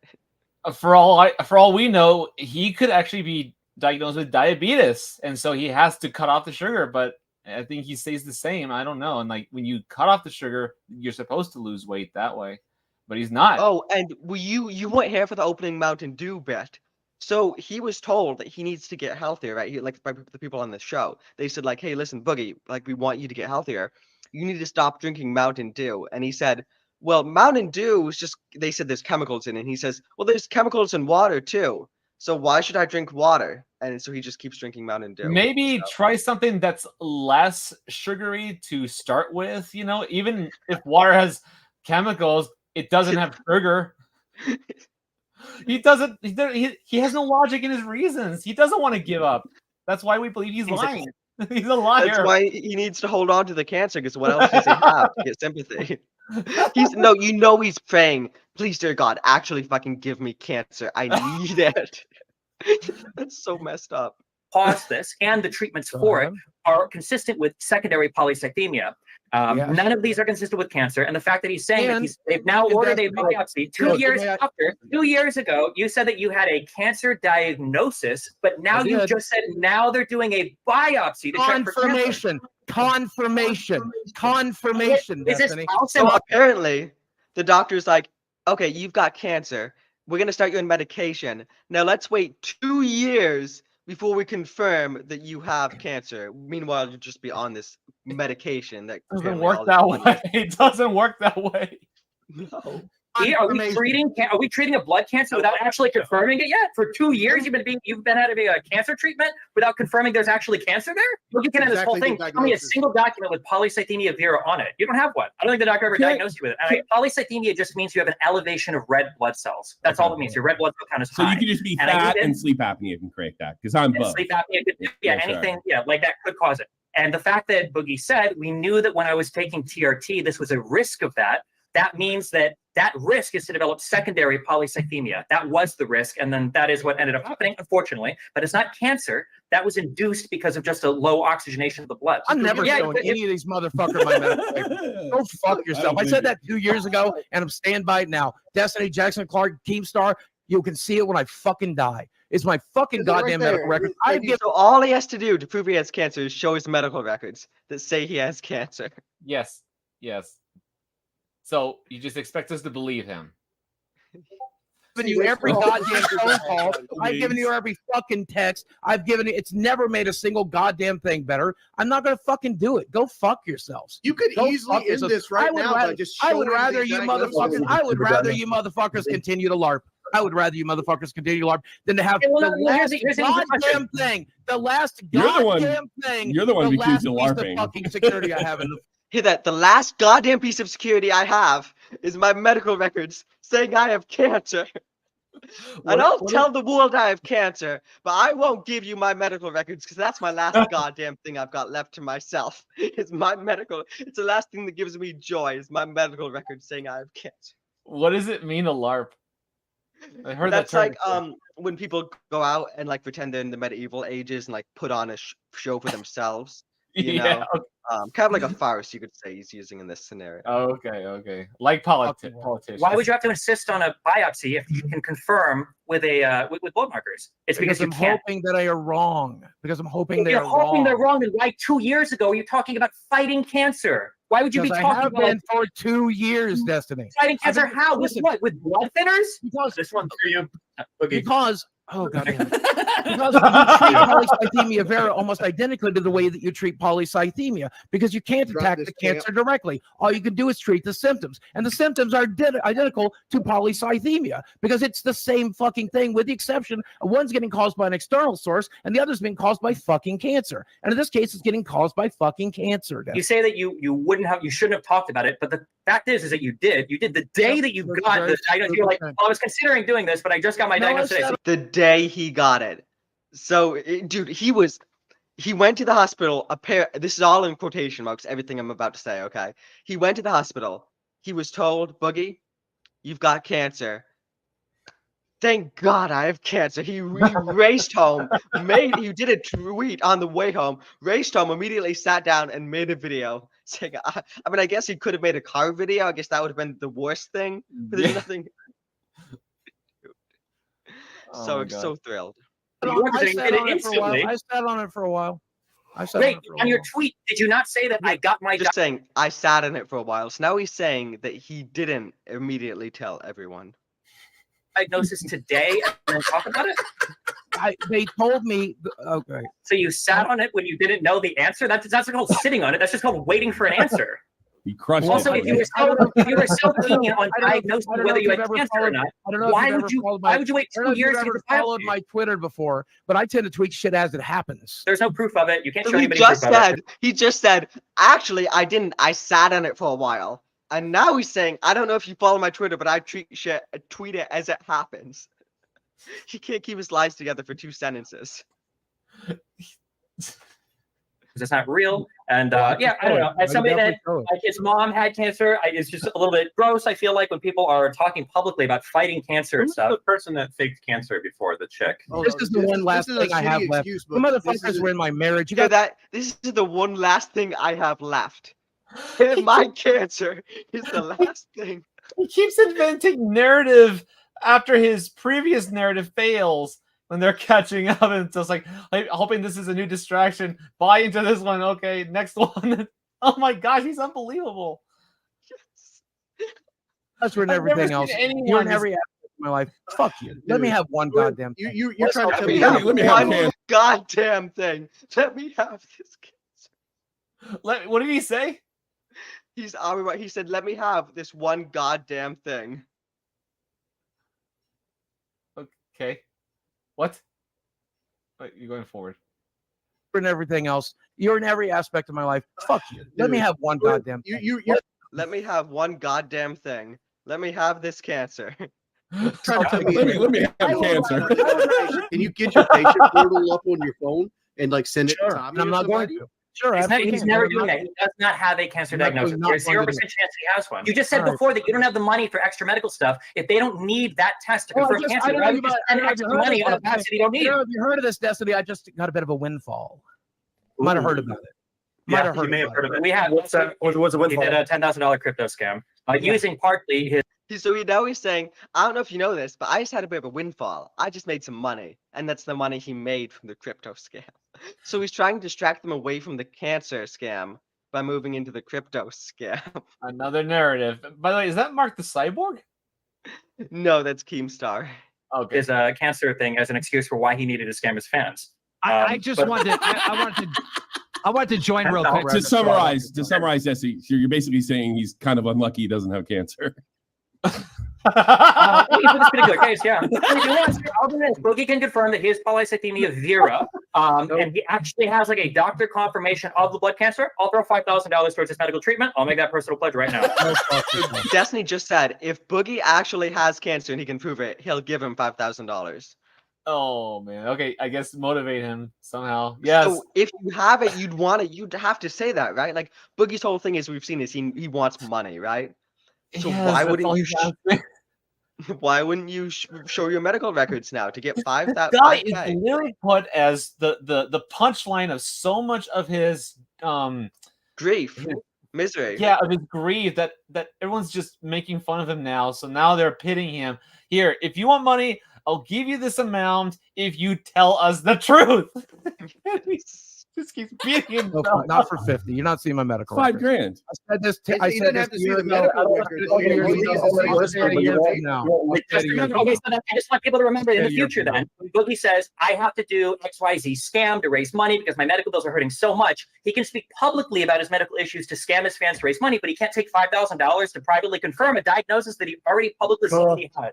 For all we know, he could actually be diagnosed with diabetes, and so he has to cut off the sugar. But I think he stays the same. I don't know. And like when you cut off the sugar, you're supposed to lose weight that way, but he's not. Oh, and you weren't here for the opening Mountain Dew bit. So he was told that he needs to get healthier, right? Like by the people on the show, they said like, "Hey, listen, Boogie, like we want you to get healthier. You need to stop drinking Mountain Dew." And he said, "Well, Mountain Dew is just," they said there's chemicals in it. And he says, "Well, there's chemicals in water too. So why should I drink water?" And so he just keeps drinking Mountain Dew. Maybe try something that's less sugary to start with. You know, even if water has chemicals, it doesn't have sugar. He has no logic in his reasons. He doesn't want to give up. That's why we believe he's lying. He's a liar. That's why he needs to hold on to the cancer, because what else does he have to get sympathy? He's praying, "Please, dear God, actually fucking give me cancer. I need it." That's so messed up. Cause this, and the treatments for it are consistent with secondary polycythemia. None of these are consistent with cancer, and the fact that he's saying that they've now ordered a biopsy 2 years after. 2 years ago, you said that you had a cancer diagnosis, but now you just said now they're doing a biopsy to check for cancer. Confirmation. So apparently, the doctor's like, "Okay, you've got cancer. We're gonna start you on medication. Now let's wait 2 years before we confirm that you have cancer. Meanwhile, you'll just be on this medication that doesn't work that way. It doesn't work that way." No. Are we treating a blood cancer without actually confirming it yet? For 2 years, you've been out of a cancer treatment without confirming there's actually cancer there? Look at this whole thing. Tell me a single document with polycythemia vera on it. You don't have one. I don't think the doctor ever diagnosed you with it. Polycythemia just means you have an elevation of red blood cells. That's all it means. Your red blood cell count is high. So you can just be fat and sleep apnea can create that, because I'm both. Sleep apnea could, anything, like that could cause it. And the fact that Boogie said, we knew that when I was taking TRT, this was a risk of that. That means that risk is to develop secondary polycythemia. That was the risk, and then that is what ended up happening, unfortunately. But it's not cancer. That was induced because of just a low oxygenation of the blood. I'm never showing any of these motherfuckers my medical papers. Go fuck yourself. I said that 2 years ago, and I'm staying by it now. Destiny Jackson Clark, Keemstar, you can see it when I fucking die. It's my fucking goddamn medical record. So all he has to do to prove he has cancer is show his medical records that say he has cancer. Yes. So you just expect us to believe him. I've given you every goddamn phone call. I've given you every fucking text. I've given you. It's never made a single goddamn thing better. I'm not gonna fucking do it. Go fuck yourselves. You could easily end this right now by just showing I would rather you motherfuckers continue to LARP. I would rather you motherfuckers continue LARP than to have Okay, well, the no, here's last the goddamn thing. The last You're the one- goddamn thing. you're the one who accused last of piece of LARPing. fucking security I have in the Hear that? The last goddamn piece of security I have is my medical records saying I have cancer. And I'll tell the world I have cancer, but I won't give you my medical records because that's my last goddamn thing I've got left to myself. It's my medical. It's the last thing that gives me joy. Is my medical record saying I have cancer. What does it mean, a LARP? I heard That's that term like before. when people go out and like pretend they're in the medieval ages and like put on a show for themselves. You Yeah, know, kind of like a farce, you could say he's using in this scenario. Oh, okay. Like politicians. Why would you have to insist on a biopsy if you can confirm with a with blood markers? It's because you I'm can't. hoping that I are wrong. Because I'm hoping If they you're are hoping wrong. they're wrong, then why 2 years ago you're talking about fighting cancer? Why would you be Because I talking have about been for 2 years, Destiny. fighting I've cancer? been- How? With listen, what? With blood thinners? Because This one's for you. Because oh god damn it. Because you treat polycythemia vera almost identically to the way that you treat polycythemia, because you can't attack the cancer directly. All you can do is treat the symptoms, and the symptoms are identical to polycythemia because it's the same fucking thing, with the exception of one's getting caused by an external source and the other's being caused by fucking cancer. And in this case, it's getting caused by fucking cancer. You say that you shouldn't have talked about it, but the fact is that you did. You did the day that you got the diagnosis. You're like, well, I was considering doing this, but I just got my diagnosis today. So The day he got it. So, dude, he went to the hospital. This is all in quotation marks, everything I'm about to say, okay? He went to the hospital. He was told, Boogie, you've got cancer. Thank God I have cancer. He raced home, he did a tweet on the way home, raced home, immediately sat down and made a video saying, I mean, I guess he could have made a car video. I guess that would have been the worst thing. But there's nothing. So thrilled. I sat on it for a while. I sat on it for a while. Wait, on your tweet, did you not say that I got my Just saying, I sat in it for a while. So now he's saying that he didn't immediately tell everyone. diagnosis today and then talk about it? They told me. Okay. So you sat on it when you didn't know the answer? That's not called sitting on it. That's just called waiting for an answer. He crushed also, it. if you were so keen on diagnosing whether you had cancer or not, why would you wait 2 years to get the followed my Twitter before? But I tend to tweet shit as it happens. There's no proof of it. You can't show He anybody just proof of said, it. he just said, actually, I didn't. I sat on it for a while. And now he's saying, I don't know if you follow my Twitter, but I tweet it as it happens. He can't keep his lies together for 2 sentences. It's not real. And yeah, I don't know. As somebody that like his mom had cancer, it's just a little bit gross. I feel like when people are talking publicly about fighting cancer and stuff. The person that faked cancer before the chick. This is the one last thing I have left. The motherfuckers were in my marriage. You got This is the one last thing I have left. My cancer is the last thing. He keeps inventing narrative after his previous narrative fails when they're catching up, and it's just like hoping this is a new distraction. Buy into this one. Okay, next one. Oh my gosh, he's unbelievable. That's ruined everything else. You're in every aspect of my life. Fuck you. Let me have one goddamn thing. You're trying to tell me let me have one goddamn thing. Let me have this cancer. What did he say? He said, let me have this one goddamn thing. Okay. What? Wait, you're going forward. You're in everything else. You're in every aspect of my life. Fuck you. Let me have one goddamn thing. Let me have one goddamn thing. Let me have this cancer. Let me have cancer. Can you get your patient portal up on your phone and like send it to Tommy? And I'm not going to. Sure, He's never doing that. He does not have a cancer diagnosis. There's 0% chance he has one. You just said before that you don't have the money for extra medical stuff. If they don't need that test to confirm cancer, why would you spend extra money on a test that you don't need? Have you heard of this, Destiny? I just got a bit of a windfall. Might have heard about it. Yeah, you may have heard of it. We have. What's a windfall? He did a $10,000 crypto scam using partly his. So he's saying, I don't know if you know this, but I just had a bit of a windfall. I just made some money, and that's the money he made from the crypto scam. So he's trying to distract them away from the cancer scam by moving into the crypto scam. Another narrative. By the way, is that Mark the Cyborg? No, that's Keemstar. Okay. His cancer thing as an excuse for why he needed to scam his fans. I wanted to join real quick. To summarize, Jesse, so you're basically saying he's kind of unlucky he doesn't have cancer. For this particular case, yeah. Boogie can confirm that he has polycythemia vera, and he actually has like a doctor confirmation of the blood cancer. I'll throw $5,000 towards his medical treatment. I'll make that personal pledge right now. Destiny just said if Boogie actually has cancer and he can prove it, he'll give him $5,000. Oh man. Okay, I guess motivate him somehow. Yes. So if you have it, you'd have to say that, right? Like Boogie's whole thing is we've seen is he wants money, right? So Yes, why that's wouldn't all you? he's asking. Why wouldn't you show your medical records now to get Guy 5,000? is literally put as the punchline of so much of his grief, misery. Yeah, of his grief that everyone's just making fun of him now. So now they're pitting him. Here, if you want money, I'll give you this amount if you tell us the truth. Just keeps beating him. No, not for 50. You're not seeing my medical. $5 records. grand. I said this. He I didn't said this have to a see year the ago. medical records. All you need is to see the Okay, now. so I just want people to remember in the future then, when Boogie says, I have to do XYZ scam to raise money because my medical bills are hurting so much, he can speak publicly about his medical issues to scam his fans to raise money, but he can't take $5,000 to privately confirm a diagnosis that he already publicly said he has.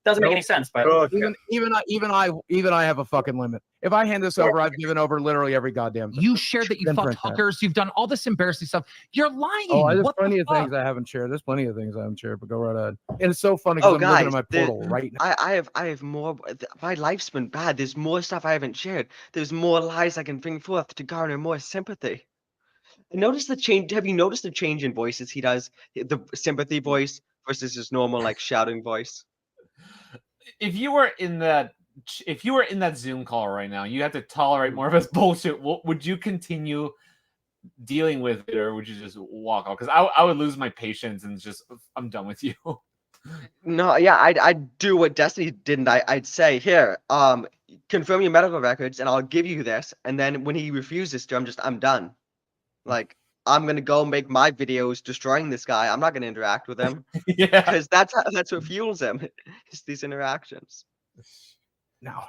Doesn't make any sense, but even I have a fucking limit. If I hand this over, I've given over literally every goddamn thing. You shared that you Then fucked print that. hookers. You've done all this embarrassing stuff. You're lying. Oh, there's What the plenty of fuck? things I haven't shared. There's plenty of things I haven't shared, but go right ahead. And it's so funny because Oh, I'm looking guys, at my portal right now. I have more. My life's been bad. There's more stuff I haven't shared. There's more lies I can bring forth to garner more sympathy. Notice the change. Have you noticed the change in voices he does? The sympathy voice versus his normal like shouting voice. If you were in that Zoom call right now, you have to tolerate more of his bullshit. Would you continue dealing with it, or would you just walk off? Because I would lose my patience and just I'm done with you. No, yeah, I'd do what Destiny didn't. I'd say here, confirm your medical records, and I'll give you this. And then when he refuses to, I'm done. Like I'm gonna go make my videos destroying this guy. I'm not gonna interact with him. Yeah, because that's what fuels him. Is these interactions. No.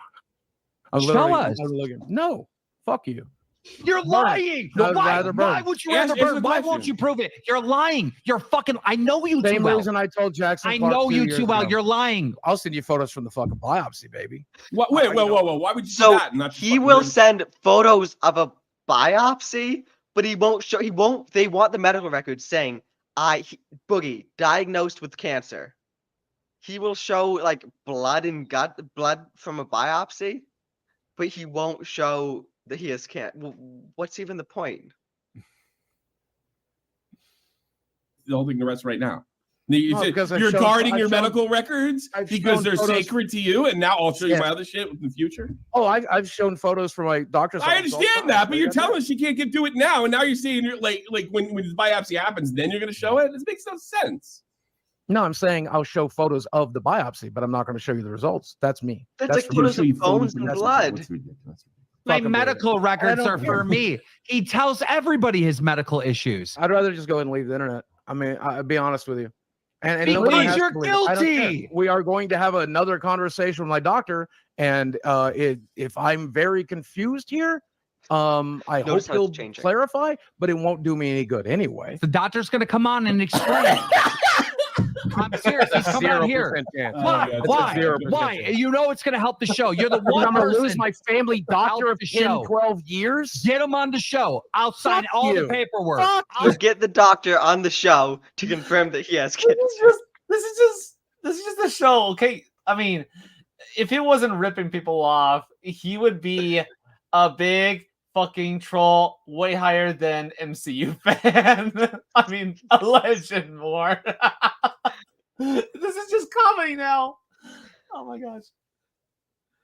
Show us. No, fuck you. You're lying. I'd Why? rather burn. Why would you rather burn? Why won't you prove it? You're lying. You're fucking. I know you too Same well. reason I told Jackson. I Clark know 2 you years too well. ago. You're lying. I'll send you photos from the fucking biopsy, baby. What, wait, whoa. Why would you do So that? Not he will send photos of a biopsy, but he won't show. He won't. They want the medical records saying, Boogie diagnosed with cancer." He will show like blood from a biopsy, but he won't show that he has cancer. What's even the point? the holding the rest right now. You're I've guarding I've your shown- medical records I've because shown they're photos- sacred to you, and now I'll show you Yes. my other shit in the future. Oh, I've shown photos from my doctor's I office all the understand time. that, but you're Like, I telling us you can't do it now, and now you're saying you're like when the biopsy happens, then you're going to show it. This makes no sense. No, I'm saying I'll show photos of the biopsy, but I'm not going to show you the results. That's me. That's like for photos me. of bones and blood. My Fucking medical brilliant. I records don't are care. for me. He tells everybody his medical issues. I'd rather just go ahead and leave the internet. I mean, I'll be honest with you. And Because nobody has you're to leave it. I don't care. guilty. We are going to have another conversation with my doctor, and if I'm very confused here, I Notice hope how it's he'll changing. clarify, but it won't do me any good anyway. The doctor's going to come on and explain. I'm serious. He's coming out here. 0% chance. Why? It's a Why? 0% Why? chance. You know it's going to help the show. You're the one I'm going to person lose my family to help doctor of the 10, show. 12 years? Get him on the show. I'll sign Fuck all you. the paperwork. Fuck We'll get the doctor on the show to confirm that he has cancer. This is just a show, okay? I mean, if it wasn't ripping people off, he would be a big fucking troll, way higher than MCU fan. I mean, a legend more. This is just comedy now. Oh my gosh.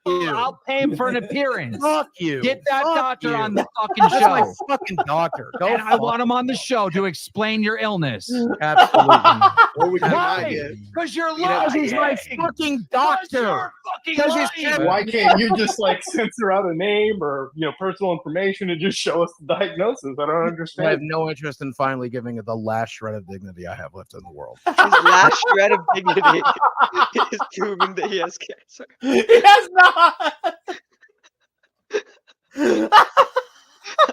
I'll pay him for an appearance. Fuck you. Get that Fuck doctor you. on the fucking That's my show. fucking doctor. Go And I fuck want him on the show to explain your illness. Absolutely. Or we can Why? get Because you're Because lying. he's my fucking doctor. Because he's lying. Why can't you just like censor out a name or personal information and just show us the diagnosis? I don't I have understand. no interest in finally giving it the last shred of dignity I have left in the world. His last shred of dignity is proving that he has cancer. He has not.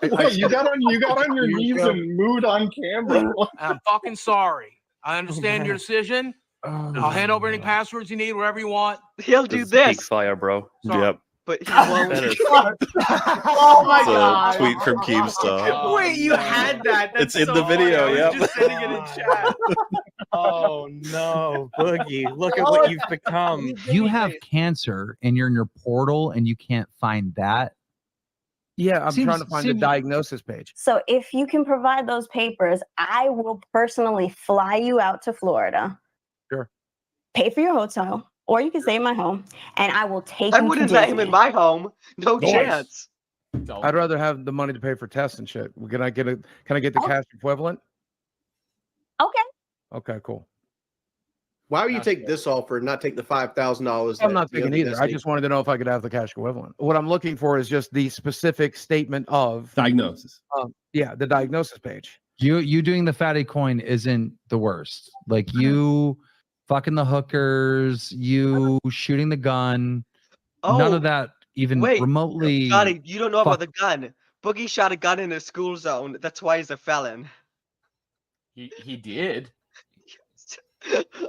What, you got on your knees and mooed on camera. I'm fucking sorry. I understand your decision. I'll hand over any passwords you need, wherever you want. He'll do Peak this, fire, bro. Sorry. Yep. but he won't. Oh my It's a god. tweet from Keemstar. Wait, you had that? That's It's in the so video, funny. I was yep. just sending it in chat. Oh no, Boogie! Look at what you've become. You have cancer and you're in your portal and you can't find that. Yeah, I'm Seems- trying to find the seems- diagnosis page. So if you can provide those papers, I will personally fly you out to Florida. Sure. Pay for your hotel, or you can stay in my home, and I will take I you wouldn't to let him Disney. in my home. No Nice. chance. I'd rather have the money to pay for tests and shit. Can I get the cash equivalent? Okay. Okay, cool. Why would you take this offer and not take the $5,000? I'm not taking either. I just wanted to know if I could have the cash equivalent. What I'm looking for is just the specific statement of diagnosis. Yeah, the diagnosis page. You doing the fatty coin isn't the worst. Like you fucking the hookers, you shooting the gun, none of that even Wait, remotely. Johnny, you don't know about fuck- the gun. Boogie shot a gun in a school zone. That's why he's a felon. He did.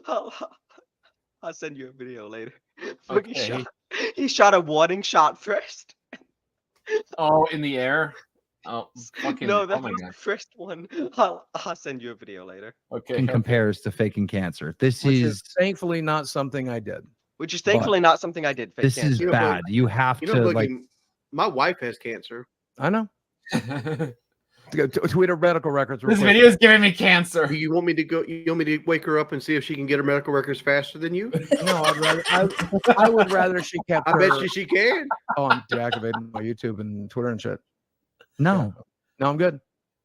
I'll send you a video later. Boogie Okay. he shot a warning shot first. Oh, in the air. Oh, fucking. No, oh that my was god. the first one. I'll send you a video later. Okay. in compares to faking cancer. This Which is is thankfully not something I did. Which is thankfully not something I did. fake this is cancer. bad. You have You know, to Boogie, like my wife has cancer. I know. Tweet her medical records. real This quick. video is giving me cancer. You want me to go? You want me to wake her up and see if she can get her medical records faster than you? No, I would rather she kept. I bet her- you she can. Oh, I'm deactivating my YouTube and Twitter and shit. no. No, I'm good.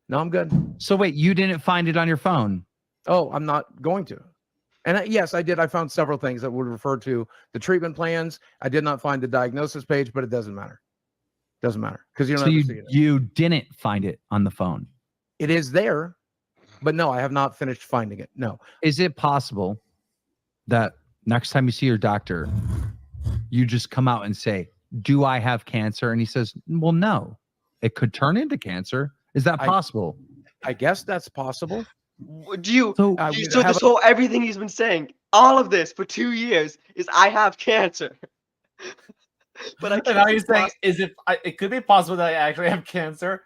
No, I'm good. So wait, you didn't find it on your phone? Oh, I'm not going to. And yes, I did. I found several things that would refer to the treatment plans. I did not find the diagnosis page, but it doesn't matter. Doesn't matter because you don't So have to see it. you didn't find it on the phone. It is there, but no, I have not finished finding it. No. Is it possible that next time you see your doctor, you just come out and say, "Do I have cancer?" And he says, "Well, no. It could turn into cancer." Is that possible? I guess that's possible. Do you? So, do you- so this whole everything he's been saying, all of this for 2 years is I have cancer. But I And now can't. he's saying, it could be possible that I actually have cancer.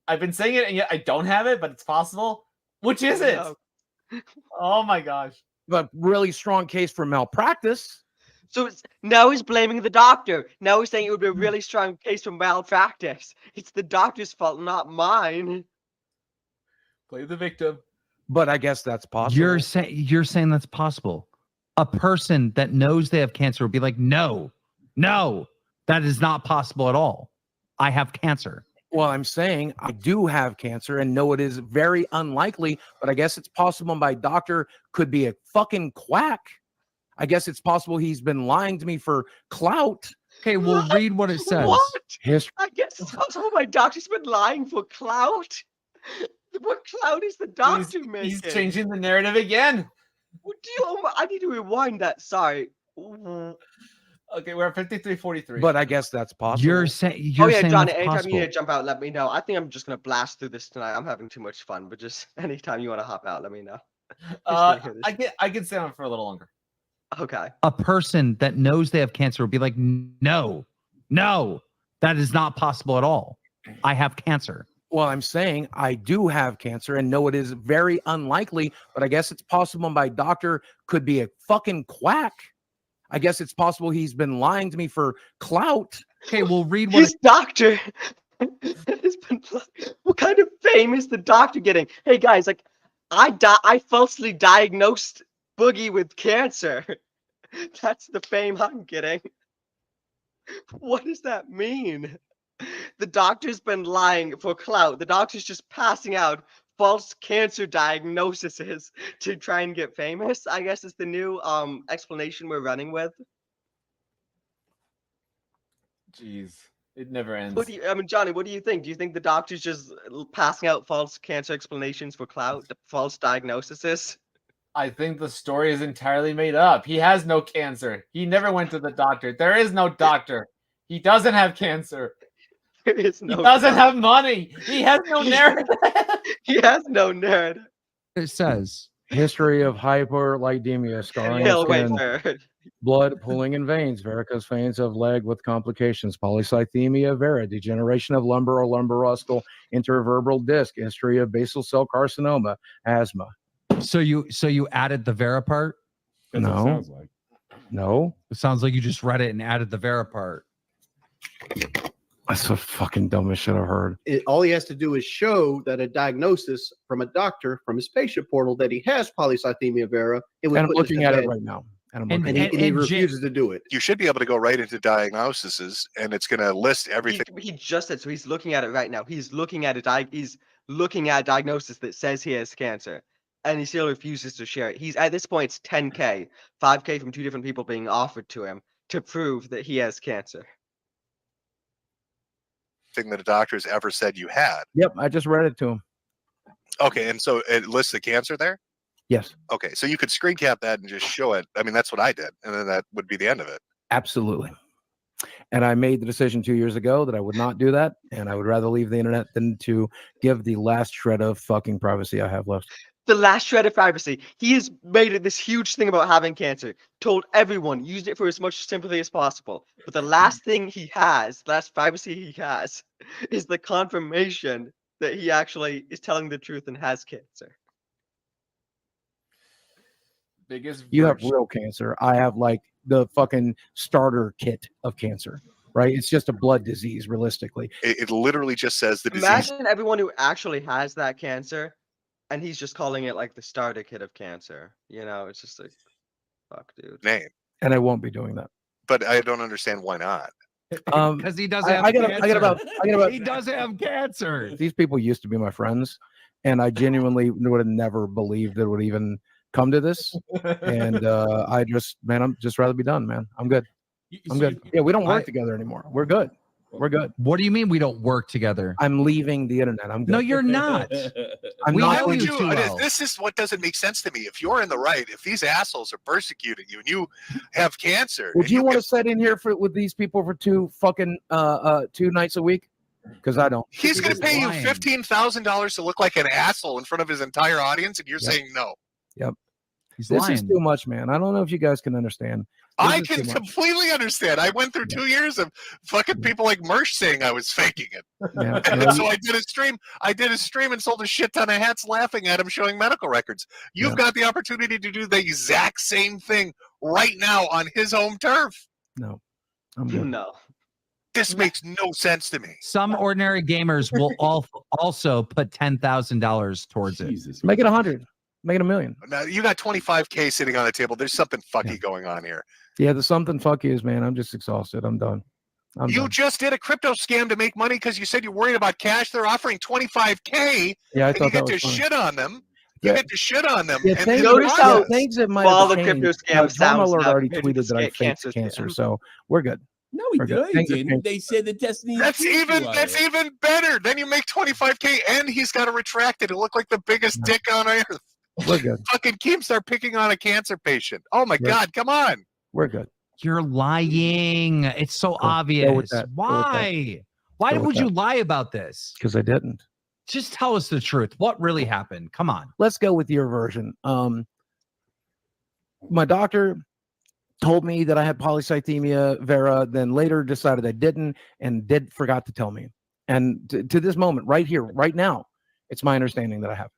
I've been saying it and yet I don't have it, but it's possible. Which is it? Oh my gosh. But really strong case for malpractice. So now he's blaming the doctor. Now he's saying it would be a really strong case for malpractice. It's the doctor's fault, not mine. Play the victim. But I guess that's possible. You're saying that's possible. A person that knows they have cancer would be like, "No, that is not possible at all. I have cancer." Well, I'm saying I do have cancer and know it is very unlikely, but I guess it's possible my doctor could be a fucking quack. I guess it's possible he's been lying to me for clout. Okay, we'll read what it says. What? History. I guess it's possible my doctor's been lying for clout. What clout is the doctor making? He's changing the narrative again. I need to rewind that. Sorry. Okay, we're at 53:43. But I guess that's possible. You're saying Oh yeah, Johnny. that's Anytime possible. you need to jump out, let me know. I think I'm just gonna blast through this tonight. I'm having too much fun, but just anytime you want to hop out, let me know. I can stay on for a little longer. Okay. A person that knows they have cancer would be like, "No, that is not possible at all. I have cancer." Well, I'm saying I do have cancer and know it is very unlikely, but I guess it's possible my doctor could be a fucking quack. I guess it's possible he's been lying to me for clout. Okay, we'll read what His doctor has been. What kind of fame is the doctor getting? Hey guys, like I falsely diagnosed Boogie with cancer. That's the fame I'm getting. What does that mean? The doctor's been lying for clout. The doctor's just passing out false cancer diagnoses to try and get famous. I guess is the new explanation we're running with. Jeez, it never ends. Johnny, what do you think? Do you think the doctor's just passing out false cancer explanations for clout, false diagnoses? I think the story is entirely made up. He has no cancer. He never went to the doctor. There is no doctor. He doesn't have cancer. There is no He doesn't doctor. have money. He has no narrative. He has no narrative. It says History of hyperlipidemia, scarring Hill, of wait, skin, third. blood pooling in veins, varicose veins of leg with complications, polycythemia vera, degeneration of lumbar or lumbaroscal intervertebral disc, history of basal cell carcinoma, asthma. So you added the Vera part? That's what it sounds like. No. It sounds like you just read it and added the Vera part. That's the fucking dumbest shit I've heard. All he has to do is show that a diagnosis from a doctor from his patient portal that he has polycythemia vera. It was And I'm put looking to at it bed. right now. And he refuses to do it. You should be able to go right into diagnoses, and it's going to list everything. He just said so. He's looking at it right now. He's looking at a he's looking at a diagnosis that says he has cancer, and he still refuses to share it. He's at this point it's 10K, 5K from 2 different people being offered to him to prove that he has cancer. Thing that a doctor's ever said you had. Yep, I just read it to him. Okay, and so it lists the cancer there? Yes, Okay, so you could screen cap that and just show it. I mean, that's what I did, and then that would be the end of it. absolutely. And I made the decision 2 years ago that I would not do that, and I would rather leave the internet than to give the last shred of fucking privacy I have left. The last shred of privacy. He has made it this huge thing about having cancer. Told everyone, used it for as much sympathy as possible. But the last thing he has, last privacy he has, is the confirmation that he actually is telling the truth and has cancer. Biggest You have virtue. real cancer. I have like the fucking starter kit of cancer, right? It's just a blood disease, realistically. It literally just says the disease. Imagine everyone who actually has that cancer, and he's just calling it like the starter kit of cancer. You know, it's just like, fuck, dude. Name. And I won't be doing that. But I don't understand why not. Because he doesn't have I cancer. got about He does have cancer. These people used to be my friends, and I genuinely would have never believed it would even come to this. And I just, man, I'm just rather be done, man. I'm good. I'm good. Yeah, we don't work together anymore. We're good. We're good. What do you mean we don't work together? I'm leaving the internet. I'm good. No, you're not. I'm We not know going you to. too well. This is what doesn't make sense to me. If you're in the right, if these assholes are persecuting you and you have cancer, Would and you want to get- sit in here with these people for 2 nights a week? Because I don't. he's going to pay you $15,000 to look like an asshole in front of his entire audience, and you're Yep. saying no. Yep. He's This is lying. too much, man. I don't know if you guys can understand. This I is can too much. completely understand. I went through 2 years of fucking people like Mersh saying I was faking it. Yeah, And so I did a stream. I did a stream and sold a shit ton of hats laughing at him showing medical records. You've Yeah. got the opportunity to do the exact same thing right now on his home turf. No, I'm good. No. This makes no sense to me. Some ordinary gamers will also put $10,000 towards it. Make it 100. Make it 1 million. Now you got 25K sitting on the table. There's something fucky going on here. Yeah, there's something fuck yous, man. I'm just exhausted. I'm done. I'm You done. just did a crypto scam to make money because you said you're worried about cash. They're offering 25K. Yeah, I and you thought get that to was funny. shit on them. You Yeah. get to shit on them. Yeah, and things, then Notice the how process- things that might small have the crypto changed. scam Tom sounds Alert now already compared to tweeted the that I faked cancer cancer, scam. so we're good. No, he We're good. Things have didn't. changed. They said that Destiny. That's even better. Then you make 25K and he's got to retract it. It look like the biggest dick on earth. We're good. Fucking Keemstar picking on a cancer patient. Oh my We're- God, come on. We're good. You're lying. It's so Go with obvious. that. Go with that. Why? Why Go with would you that. lie about this? Because I didn't. Just tell us the truth. What really happened? Come on. Let's go with your version. My doctor told me that I had polycythemia vera, then later decided I didn't, and forgot to tell me. And to this moment, right here, right now, it's my understanding that I have.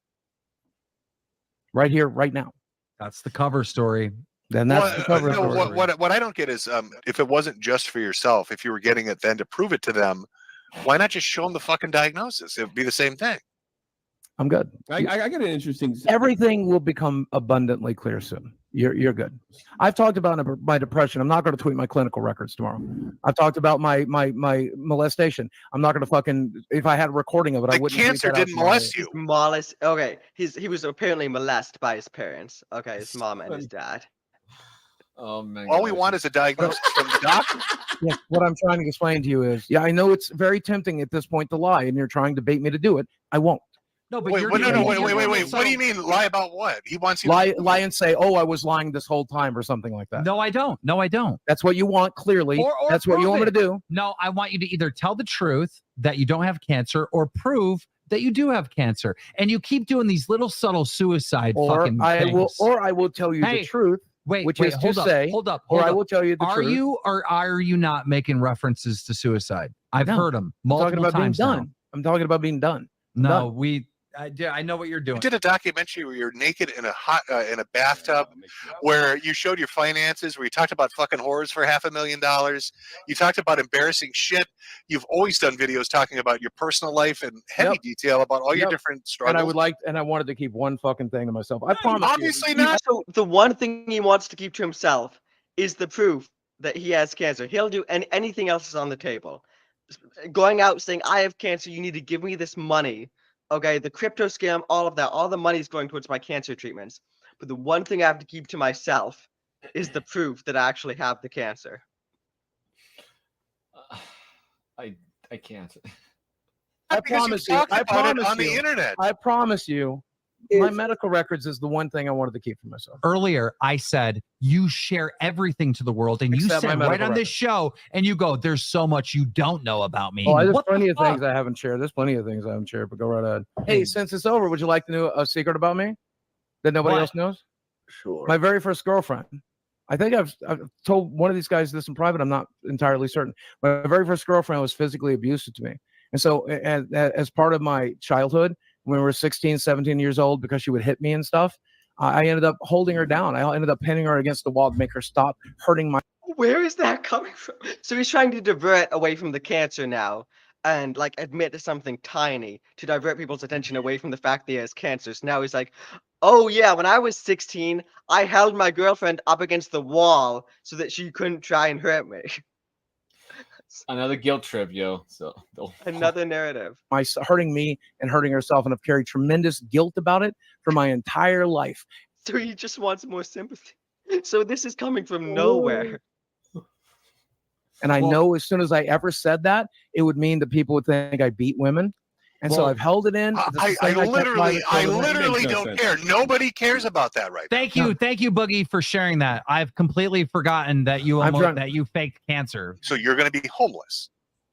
Right here, right now. That's the cover story. Then that's the cover no, story. what I don't get is if it wasn't just for yourself, if you were getting it then to prove it to them, why not just show them the fucking diagnosis? It'd be the same thing. I'm good. I got an interesting. Everything will become abundantly clear soon. You're good. I've talked about my depression. I'm not going to tweet my clinical records tomorrow. I've talked about my molestation. I'm not going to fucking, if I had a recording of it, I The wouldn't. tweet cancer that out didn't tomorrow. molest you. Molest. Okay, he was apparently molested by his parents. Okay, his mom and his dad. Oh man. All we want is a diagnosis from the doctor. Yeah, what I'm trying to explain to you is, yeah, I know it's very tempting at this point to lie, and you're trying to bait me to do it. I won't. No, but Wait, you're wait. you're- What do you mean lie about what? He wants you Lie and say, oh, I was lying this whole time or something like that. No, I don't. No, I don't. That's what you want, clearly. Or That's what you prove want me to it. do. No, I want you to either tell the truth that you don't have cancer or prove that you do have cancer, and you keep doing these little subtle suicide fucking things. I will tell you the truth. Wait, is hold to up, say, hold up. I will tell you the truth. Are you or are you not making references to suicide? I've heard them multiple times. I'm talking about being done. No, I know what you're doing. You did a documentary where you're naked in a bathtub, where you showed your finances, where you talked about fucking whores for $500,000. You talked about embarrassing shit. You've always done videos talking about your personal life in heavy detail about all your different struggles. And I wanted to keep one fucking thing to myself. I promise. Obviously not. So the one thing he wants to keep to himself is the proof that he has cancer. He'll do anything else is on the table. Going out saying, I have cancer, you need to give me this money. Okay, the crypto scam, all of that, all the money is going towards my cancer treatments. But the one thing I have to keep to myself is the proof that I actually have the cancer. I can't. I promise you. I promise on the you. internet. I promise you. My medical records is the one thing I wanted to keep for myself. Earlier, I said you share everything to the world, and Except you my said medical right on this records. show, and you go, "There's so much you don't know about me." Oh, there's What the plenty of fuck? things I haven't shared. There's plenty of things I haven't shared, but go right ahead. Hey, since it's over, would you like to know a secret about me that nobody What? else knows? Sure. My very first girlfriend. I think I've told one of these guys this in private. I'm not entirely certain. My very first girlfriend was physically abusive to me. And so as part of my childhood, when we were 16, 17 years old, because she would hit me and stuff, I ended up holding her down. I ended up pinning her against the wall to make her stop hurting my. Where is that coming from? So he's trying to divert away from the cancer now and like admit to something tiny to divert people's attention away from the fact that he has cancer. So now he's like, oh yeah, when I was 16, I held my girlfriend up against the wall so that she couldn't try and hurt me. Another guilt trip, yo. So Another narrative. Hurting me and hurting herself, and I've carried tremendous guilt about it for my entire life. So he just wants more sympathy. So this is coming from nowhere. And I know as soon as I ever said that, it would mean that people would think I beat women. And so I've held it in. I literally don't care. Nobody cares about that right Thank you, Boogie, for sharing that. I've completely forgotten that you that you faked cancer. So you're going to be homeless.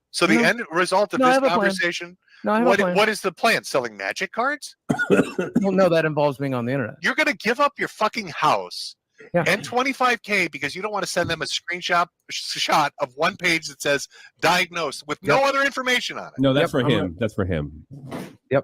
So the end result of No, I this have a plan. conversation, No, I have a plan. what is the plan? Selling magic cards? Well, no, that involves being on the internet. You're going to give up your fucking house Yeah. and $25K because you don't want to send them a shot of one page that says diagnosed with no other information on it. No, that's for him. That's for him. Yep.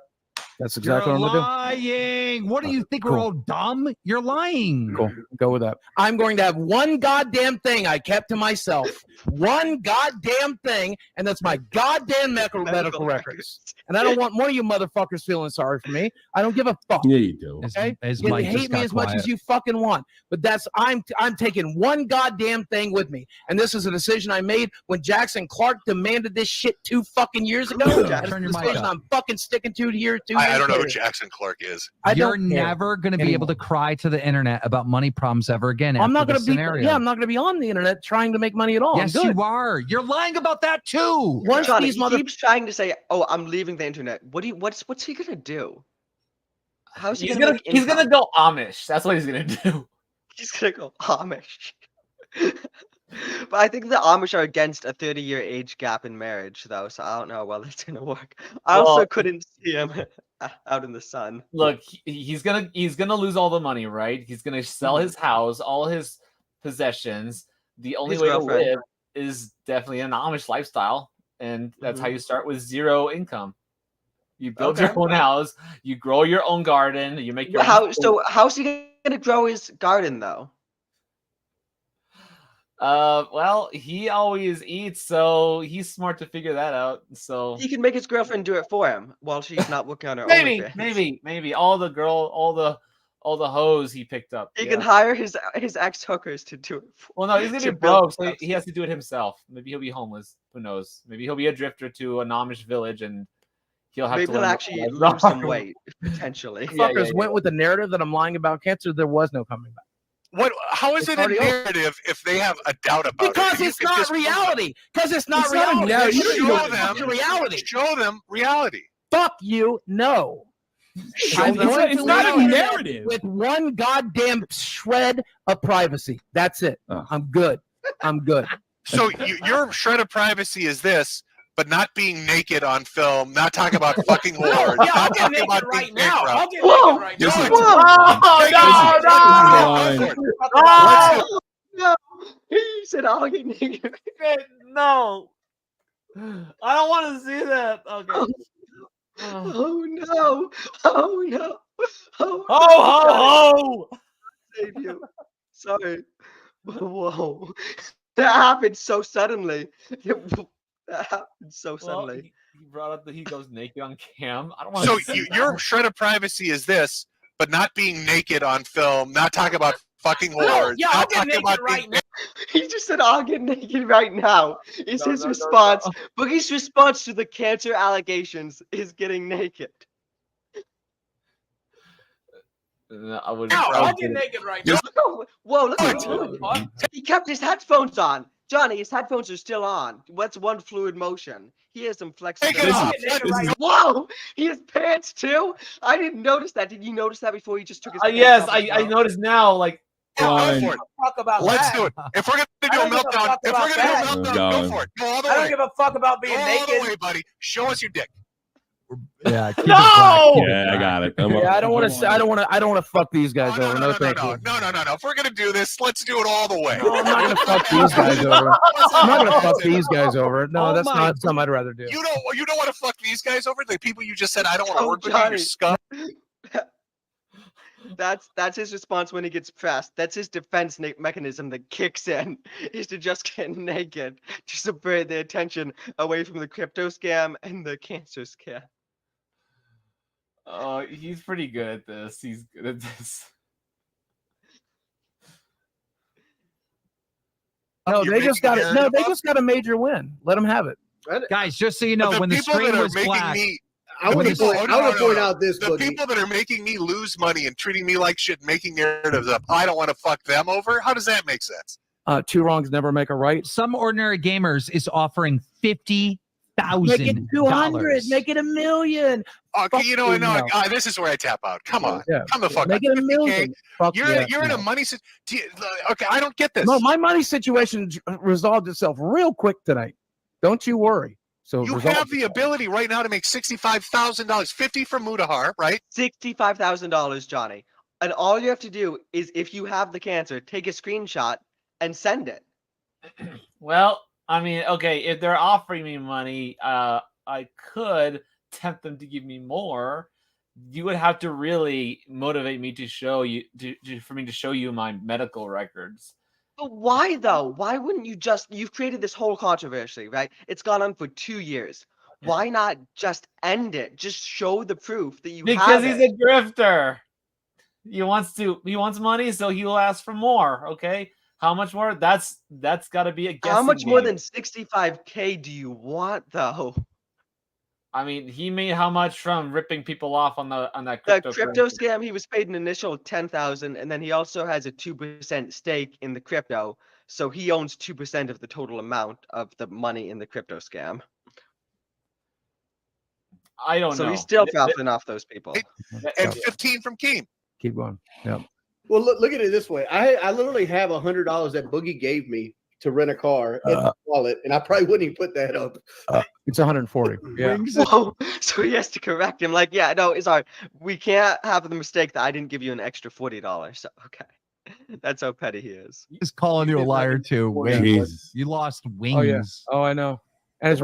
That's exactly You're what I'm going to do. lying. What do you think? We're all dumb? You're lying. Cool. Go with that. I'm going to have one goddamn thing I kept to myself. One goddamn thing, and that's my goddamn medical records. And I don't want one of you motherfuckers feeling sorry for me. I don't give a fuck. Yeah, you do. Okay? As You Mike hate just me got as much quiet. as you fucking want. But I'm taking one goddamn thing with me. And this is a decision I made when Jackson Clark demanded this shit 2 fucking years ago. That's Turn a your mic decision up. I'm fucking sticking to here 2 I years don't know who later. Jackson Clark is. I You're don't care never going to be able anymore. to cry to the internet about money problems ever again. I'm not going going to be. Yeah, I'm not going to be on the internet trying to make money at all. Yes, I'm good. you are. You're lying about that too. Once John, these he keeps trying to say, "Oh, I'm leaving the internet." What's he gonna do? How's he He's gonna? gonna make he's gonna income? go Amish. That's what he's gonna do. He's gonna go Amish. But I think the Amish are against a 30-year age gap in marriage, though, so I don't know how well that's gonna work. I also Well- couldn't see him out in the sun. Look, he's gonna lose all the money, right? He's gonna sell his house, all his possessions. The only His way girlfriend. to live is definitely an Amish lifestyle, and that's how you start with zero income. You build your Okay. own house, you grow your own garden, you make your own food. So how's he gonna grow his garden though? Well, he always eats, so he's smart to figure that out. So He can make his girlfriend do it for him while she's not working on her maybe, OnlyFans. maybe all the hoes he picked up. He yeah. can hire his ex hookers to do it. Well, no, he's gonna to be build broke, so he has to do it himself. Maybe he'll be homeless. Who knows? Maybe he'll be a drifter to an Amish village, and he'll have Maybe to he'll learn the actually life. lose some weight potentially. Fuckers went with the narrative that I'm lying about cancer. There was no coming back. How is It's it a already over. narrative if they have a doubt about it? Because You it's can not just- reality. Because it's not It's not a reality. narrative. You don't Show know what's them. fucking reality. Show them reality. Fuck you. No. Show I'm them. going It's to not a live narrative. with one goddamn shred of privacy. That's it. I'm good. I'm good. So your shred of privacy is this. but not being naked on film, not talking about fucking whores, Yeah, I'll not get talking naked about right being now. bankrupt. I'll get naked right Do now. it. No. No, he said I'll get naked. No. I don't want to see that. Okay. Oh no! Oh no! Oh, Ho, ho, ho! Save you. Sorry. Whoa. That happened so suddenly. That happened so Well, suddenly. he brought up that he goes naked on cam. I don't want So to see your that. shred of privacy is this, but not being naked on film, not talking about fucking No, whores, yeah, I'll not get talking naked about right now. He just said, I'll get naked right now. Is No, his no, no, response. no. Boogie's response to the cancer allegations is getting naked. No, I wouldn't. No, I I'll would get do it. naked right now. Whoa, look at Oh, him. fuck. He kept his headphones on. Johnny, his headphones are still on. What's one fluid motion? He has some flexibility. I'll get naked right now. Whoa! He has pants too? I didn't notice that. Did you notice that before he just took his pants Yes, off? as I well? noticed now. Like, Go Fine. for it. Fuck about Let's that. do it. If we're gonna do I a don't give a meltdown, fuck if we're about gonna that. do a meltdown, Go. go for it. Go all the I don't way. give a fuck about being Go all naked. the way, buddy. Show us your dick. Yeah. Keep No! it black, keep it Yeah, I black. got it. Yeah, I don't want to. I don't want to. I don't want to fuck these guys over. No, thank you. No. If we're gonna do this, let's do it all the way. No, I'm not gonna fuck these guys over. I'm not gonna fuck these guys over. No, Oh that's my not something I'd rather do. You don't want to fuck these guys over? The people you just said I don't want to Oh, work with you, Johnny. you scum. That's his response when he gets pressed. That's his defense mechanism that kicks in, is to just get naked, to subvert the attention away from the crypto scam and the cancer scam. he's pretty good at this. He's good at this. No, You're they just making got a it. No, narrative they up? just got a major win. Let them have it. Guys, just so you know, But when the people screen that are was making black, me, I want to people- point, no, I want to no, point no. out this, the Boogie. people that are making me lose money and treating me like shit, making narratives up. I don't want to fuck them over. How does that make sense? Two wrongs never make a right. some ordinary gamers is offering $50,000. Make it 200. Make it $1 million. Okay, you know, no. this is where I tap out. Come on, Yeah. come the fuck Make on. it $1 million. Fuck You're yeah, you're in no. a money. Okay, I don't get this. No, my money situation resolved itself real quick tonight. Don't you worry. So You resolve have the ability right now to make $65,000, 50 from Mudahar, right? $65,000, Johnny. And all you have to do is, if you have the cancer, take a screenshot and send it. Well, I mean, okay, if they're offering me money, I could tempt them to give me more. You would have to really motivate me to show you, for me to show you my medical records. But why though? Why wouldn't you you've created this whole controversy, right? It's gone on for 2 years. Why not just end it? Just show the proof that you Because have he's it. a grifter. He wants money, so he will ask for more. Okay, how much more? That's got to be a guessing How much more game. than 65K do you want though? I mean, he made how much from ripping people off on that The crypto? crypto scam, he was paid an initial 10,000, and then he also has a 2% stake in the crypto, so he owns 2% of the total amount of the money in the crypto scam. I don't know. So he's still profiting off those people. And 15 from Keem. Keep going. Yeah. Well, look at it this way. I literally have $100 that Boogie gave me to rent a car in my wallet, and I probably wouldn't even put that up. It's 140. Yeah. Whoa. So he has to correct him. Like, yeah, no, sorry. We can't have the mistake that I didn't give you an extra $40. So, okay. That's how petty he is. He's calling you a liar too. Wings. Jesus. You lost wings. Oh yeah. Oh, I know. And it's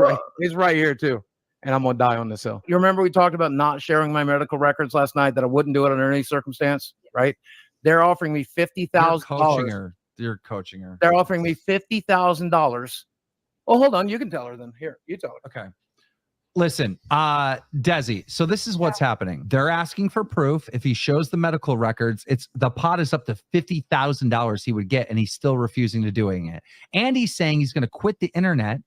right here too. And I'm gonna die on this hill. You remember we talked about not sharing my medical records last night, that I wouldn't do it under any circumstance, right? They're offering me $50,000. You're coaching her. They're offering me $50,000. Oh, hold on. You can tell her then. Here, you tell her. Okay. Listen, Desi, so this is what's happening. They're asking for proof. If he shows the medical records, the pot is up to $50,000 he would get, and he's still refusing to doing it. And he's saying he's going to quit the internet,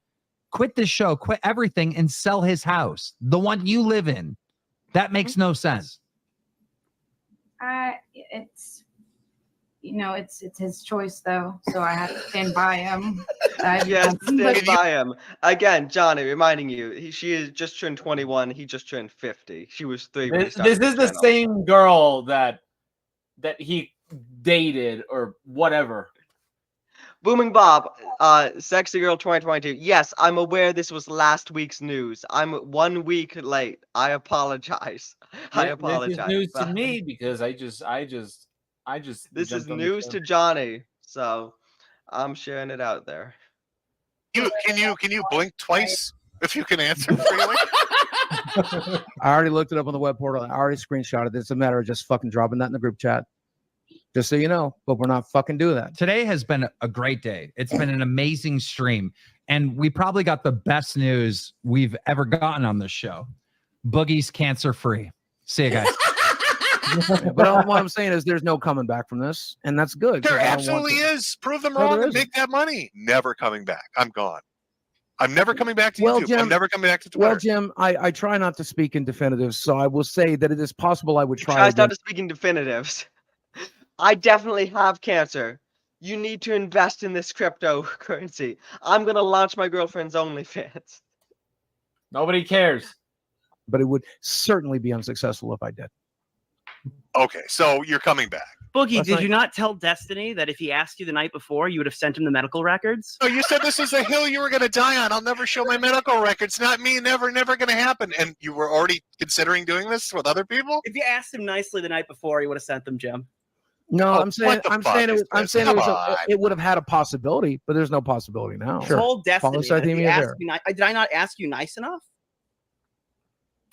quit the show, quit everything, and sell his house, the one you live in. That makes no sense. It's, it's his choice though, so I have to stand by him. Yes, stand by him. Again, Johnny, reminding you, she is just turned 21. He just turned 50. She was 3 when he This started is the channel. same girl that he dated or whatever. Booming Bob, Sexy Girl 2022. Yes, I'm aware this was last week's news. I'm 1 week late. I apologize. I apologize. This is news to but me because I just This is jumped on the news show. to Johnny, so I'm sharing it out there. Can you blink twice if you can answer freely? I already looked it up on the web portal. I already screenshotted it. It's a matter of just fucking dropping that in the group chat. Just so you know, but we're not fucking doing that. Today has been a great day. It's been an amazing stream. And we probably got the best news we've ever gotten on this show. Boogie's cancer-free. See you guys. But what I'm saying is there's no coming back from this, and that's good. There absolutely is. Prove them No, wrong there and isn't. make that money. Never coming back. I'm gone. I'm never coming back to Well, YouTube. Jim, I'm never coming back to Twitter. Well, Jim, I try not to speak in definitives, so I will say that it is possible I would try Tries again. not to speak in definitives. I definitely have cancer. You need to invest in this cryptocurrency. I'm gonna launch my girlfriend's OnlyFans. Nobody cares. But it would certainly be unsuccessful if I did. Okay, so you're coming back. Boogie, That's did right. you not tell Destiny that if he asked you the night before, you would have sent him the medical records? No, you said this is a hill you were going to die on. I'll never show my medical records. Not me. Never going to happen. And you were already considering doing this with other people? If you asked him nicely the night before, you would have sent them, Jim. No, Oh, I'm saying what the I'm fuck saying it is was, I'm this? saying it was Come a, on. it would have had a possibility, but there's no possibility now. Told Destiny. that if Polycythemia he asked vera. you did I not ask you nice enough?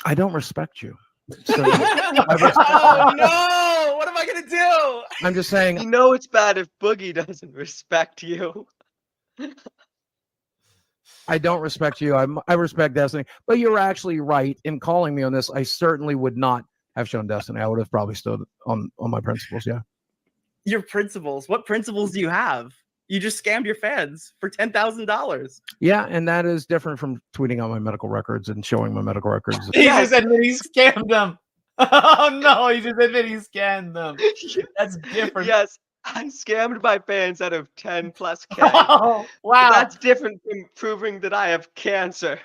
I don't respect you. Oh no! What am I gonna do? I'm just saying. You know it's bad if Boogie doesn't respect you. I don't respect you. I respect Destiny, but you're actually right in calling me on this. I certainly would not have shown Destiny. I would have probably stood on my principles. Yeah. Your principles. What principles do you have? You just scammed your fans for $10,000. Yeah, and that is different from tweeting out my medical records and showing my medical records. He just admitted he scammed them. Oh no, he just admitted he scammed them. That's different. Yes, I scammed my fans out of 10 plus K. Oh, wow. But that's different from proving that I have cancer.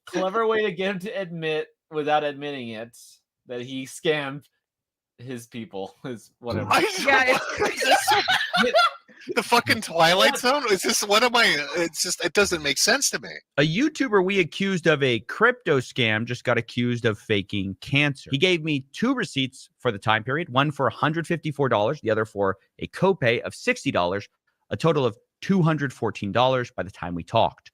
Clever way to get him to admit without admitting it that he scammed his people. His whatever. Yeah, The fucking Twilight Zone? Is this what am I? It's just it doesn't make sense to me. A YouTuber we accused of a crypto scam just got accused of faking cancer. He gave me 2 receipts for the time period, one for $154, the other for a copay of $60, a total of $214 by the time we talked.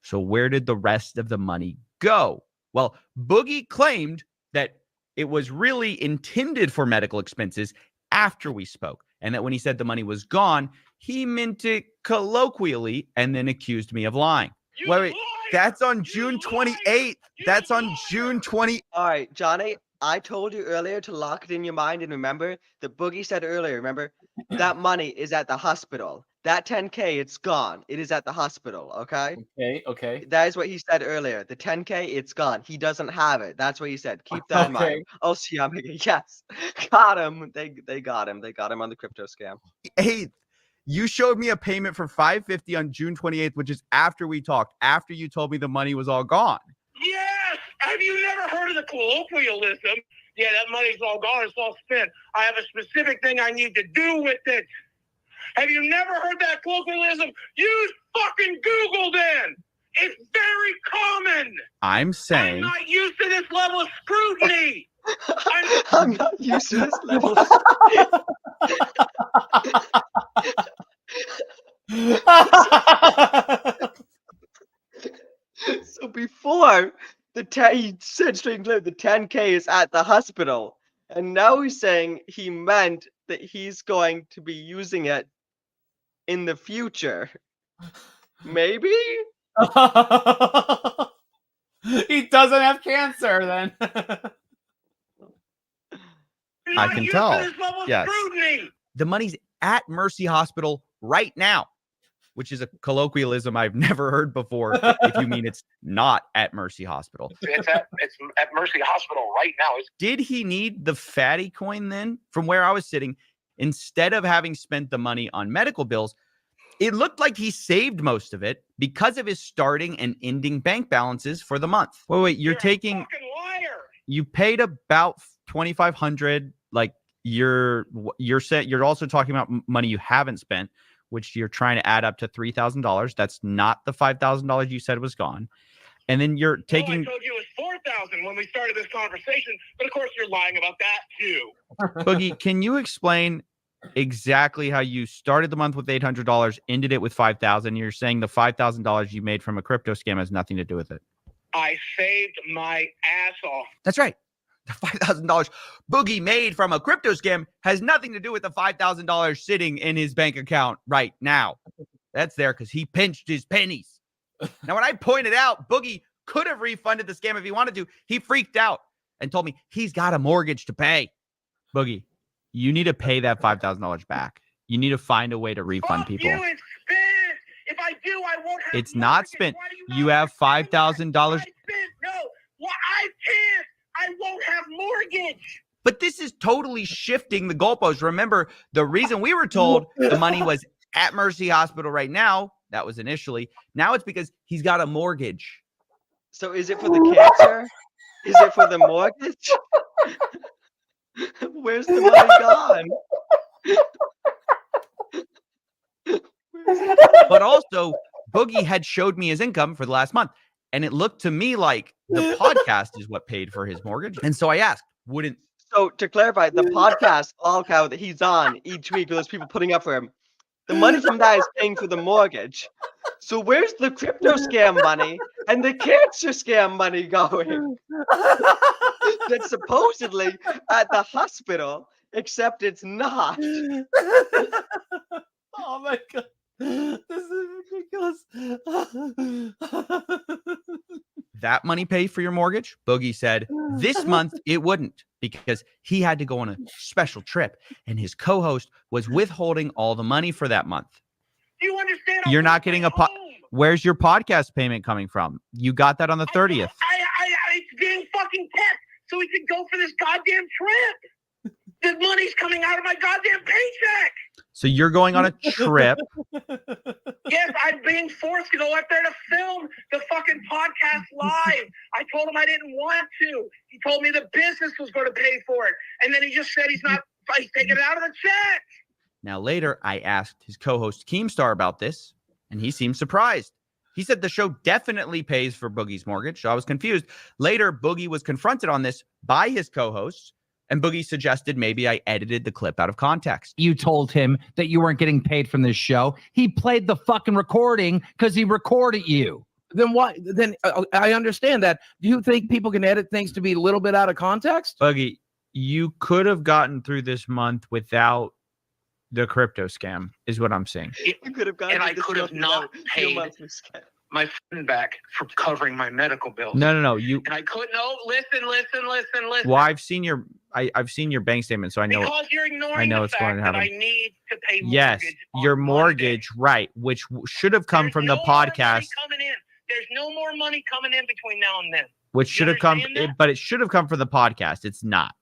So where did the rest of the money go? Well, Boogie claimed that it was really intended for medical expenses after we spoke, and that when he said the money was gone, he meant it colloquially and then accused me of lying. Wait, that's on June 28th. That's on June 20. All right, Johnny, I told you earlier to lock it in your mind and remember that Boogie said earlier, remember, that money is at the hospital. That 10K, it's gone. It is at the hospital, okay? Okay. That is what he said earlier. The 10K, it's gone. He doesn't have it. That's what he said. Keep that in mind. Oh, see, I'm yes. Got him. They got him. They got him on the crypto scam. Hey, you showed me a payment for $550 on June 28th, which is after we talked, after you told me the money was all gone. Yes! Have you never heard of the colloquialism? Yeah, that money's all gone. It's all spent. I have a specific thing I need to do with it. Have you never heard that colloquialism? Use fucking Google then. It's very common. I'm saying. I'm not used to this level of scrutiny. I'm not used to this level. So before he said straight and clear the 10K is at the hospital, and now he's saying he meant that he's going to be using it in the future. Maybe? He doesn't have cancer then. I can tell. Yes. The money's at Mercy Hospital right now, which is a colloquialism I've never heard before. If you mean it's not at Mercy Hospital. It's at Mercy Hospital right now. Did he need the fatty coin then? From where I was sitting, instead of having spent the money on medical bills, it looked like he saved most of it because of his starting and ending bank balances for the month. Wait, you're taking. You paid about $2,500. Like you're also talking about money you haven't spent, which you're trying to add up to $3,000. That's not the $5,000 you said was gone. And then you're taking. I told you it was 4,000 when we started this conversation, but of course you're lying about that too. Boogie, can you explain exactly how you started the month with $800, ended it with $5,000? You're saying the $5,000 you made from a crypto scam has nothing to do with it. I saved my ass off. That's right. The $5,000 Boogie made from a crypto scam has nothing to do with the $5,000 sitting in his bank account right now. That's there because he pinched his pennies. Now, when I pointed out Boogie could have refunded the scam if he wanted to, he freaked out and told me he's got a mortgage to pay. Boogie, you need to pay that $5,000 back. You need to find a way to refund people. You, it's spent. If I do, I won't have. It's not spent. You have $5,000. No, well, I can't. I won't have mortgage. But this is totally shifting the goalposts. Remember, the reason we were told the money was at Mercy Hospital right now, that was initially. Now it's because he's got a mortgage. So is it for the cancer? Is it for the mortgage? Where's the money gone? But also, Boogie had showed me his income for the last month, and it looked to me like the podcast is what paid for his mortgage. And so I asked, wouldn't. So to clarify, the podcast all cow that he's on each week, those people putting up for him, the money from that is paying for the mortgage. So where's the crypto scam money and the cancer scam money going? That's supposedly at the hospital, except it's not. Oh my god. This is ridiculous. That money pay for your mortgage? Boogie said this month it wouldn't, because he had to go on a special trip and his co-host was withholding all the money for that month. Do you understand? You're not getting a where's your podcast payment coming from? You got that on the 30th. It's being fucking kept so we could go for this goddamn trip. The money's coming out of my goddamn paycheck. So you're going on a trip. Yes, I'm being forced to go up there to film the fucking podcast live. I told him I didn't want to. He told me the business was going to pay for it. And then he just said he's taking it out of the check. Now later, I asked his co-host Keemstar about this, and he seemed surprised. He said the show definitely pays for Boogie's mortgage. So I was confused. Later, Boogie was confronted on this by his co-hosts, and Boogie suggested maybe I edited the clip out of context. You told him that you weren't getting paid from this show. He played the fucking recording because he recorded you. Then why? Then I understand that. Do you think people can edit things to be a little bit out of context? Boogie, you could have gotten through this month without the crypto scam, is what I'm saying. You could have gotten. And I could have not paid my friend back for covering my medical bills. No. And I couldn't. No, listen. Well, I've seen your bank statement, so I know. Because you're ignoring I know the what's fact going to that happen. I need to pay mortgage. Yes, your mortgage, right, which should have come from the podcast. There's no more money coming in between now and then. Which should have come, but it should have come from the podcast. It's not.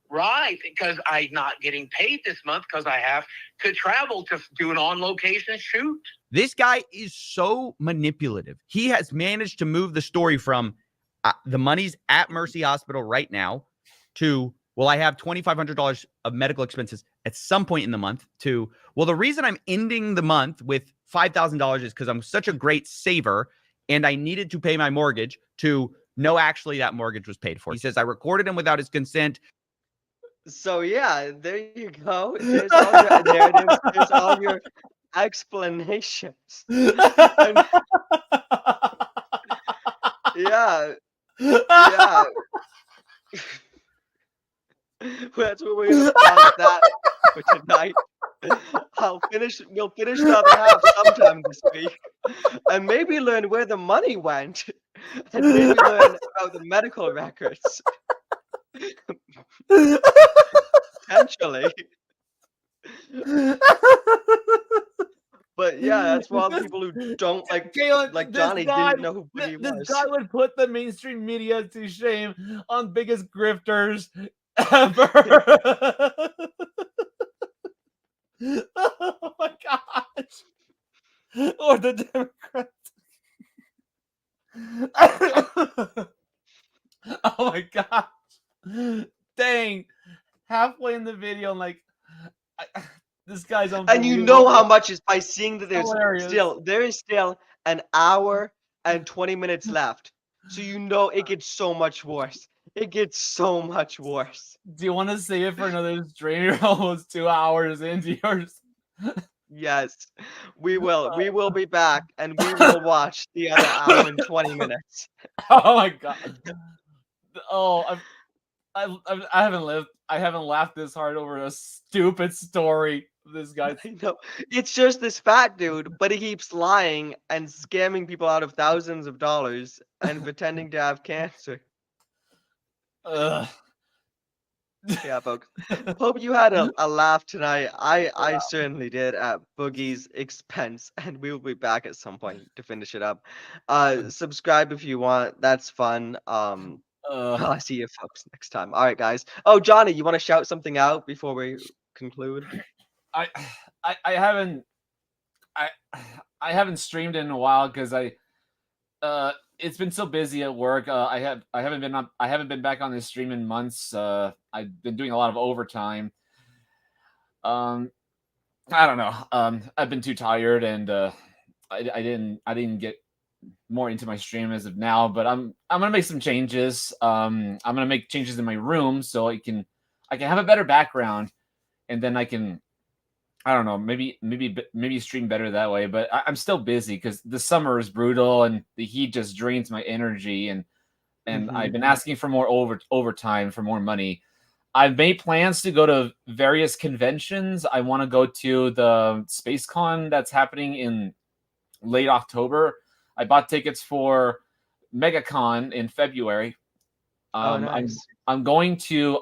Right, because I'm not getting paid this month because I have to travel to do an on-location shoot. This guy is so manipulative. He has managed to move the story from the money's at Mercy Hospital right now to, well, I have $2,500 of medical expenses at some point in the month to, well, the reason I'm ending the month with $5,000 is because I'm such a great saver and I needed to pay my mortgage to, no, actually that mortgage was paid for. He says, I recorded him without his consent. So yeah, there you go. There's all your narratives. There's all your explanations. And, yeah. Well, that's what we're gonna pause that for tonight. We'll finish the other half sometime this week, and maybe learn where the money went, and maybe learn about the medical records. Potentially. But yeah, that's for all the people who don't like Johnny didn't know who Boogie was. This guy would put the mainstream media to shame on biggest grifters ever. Oh my gosh. Or the Democrats. Oh my gosh. Dang. Halfway in the video, I'm like, This guy's And you know how much is by seeing that Hilarious. there is still an hour and 20 minutes left. So you know it gets so much worse. It gets so much worse. Do you want to save it for another stream? You're almost 2 hours into yours. Yes, we will. We will be back and we will watch the other hour and 20 minutes. Oh my god. Oh, I haven't laughed this hard over a stupid story. This guy. No, it's just this fat dude, but he keeps lying and scamming people out of thousands of dollars and pretending to have cancer. Ugh. Yeah, folks. Hope you had a laugh tonight. I certainly did at Boogie's expense, and we will be back at some point to finish it up. Subscribe if you want. That's fun. I'll see you folks next time. All right, guys. Oh, Johnny, you want to shout something out before we conclude? I haven't streamed in a while because it's been so busy at work. I haven't been back on this stream in months. I've been doing a lot of overtime. I don't know. I've been too tired, and I didn't get more into my stream as of now. But I'm gonna make some changes. I'm gonna make changes in my room so I can have a better background, and then I can. I don't know, maybe stream better that way, but I'm still busy because the summer is brutal and the heat just drains my energy, and I've been asking for more overtime for more money. I've made plans to go to various conventions. I want to go to the SpaceCon that's happening in late October. I bought tickets for MegaCon in February. Nice. I'm going to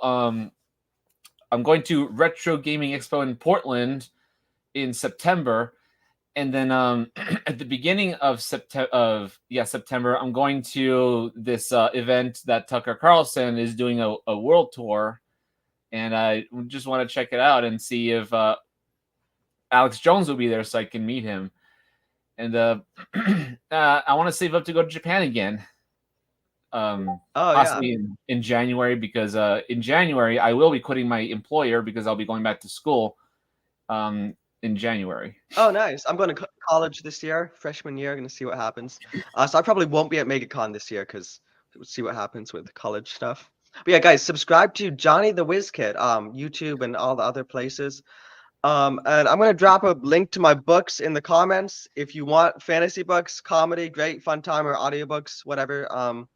Retro Gaming Expo in Portland in September, and then at the beginning of September, I'm going to this event that Tucker Carlson is doing a world tour, and I just want to check it out and see if Alex Jones will be there so I can meet him. And I want to save up to go to Japan again. Possibly in January, because in January I will be quitting my employer because I'll be going back to school in January. Oh, nice. I'm going to college this year, freshman year. Going to see what happens. So I probably won't be at MegaCon this year because we'll see what happens with college stuff. But yeah, guys, subscribe to Johnny the Whiz Kid, YouTube and all the other places. And I'm going to drop a link to my books in the comments. If you want fantasy books, comedy, great fun time, or audiobooks, whatever,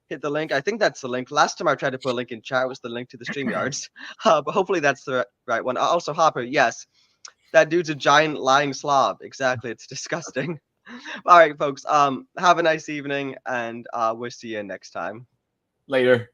hit the link. I think that's the link. Last time I tried to put a link in chat was the link to the StreamYards. But hopefully that's the right one. Also, Hopper, yes, that dude's a giant lying slob. Exactly. It's disgusting. All right, folks. Have a nice evening, and we'll see you next time. Later.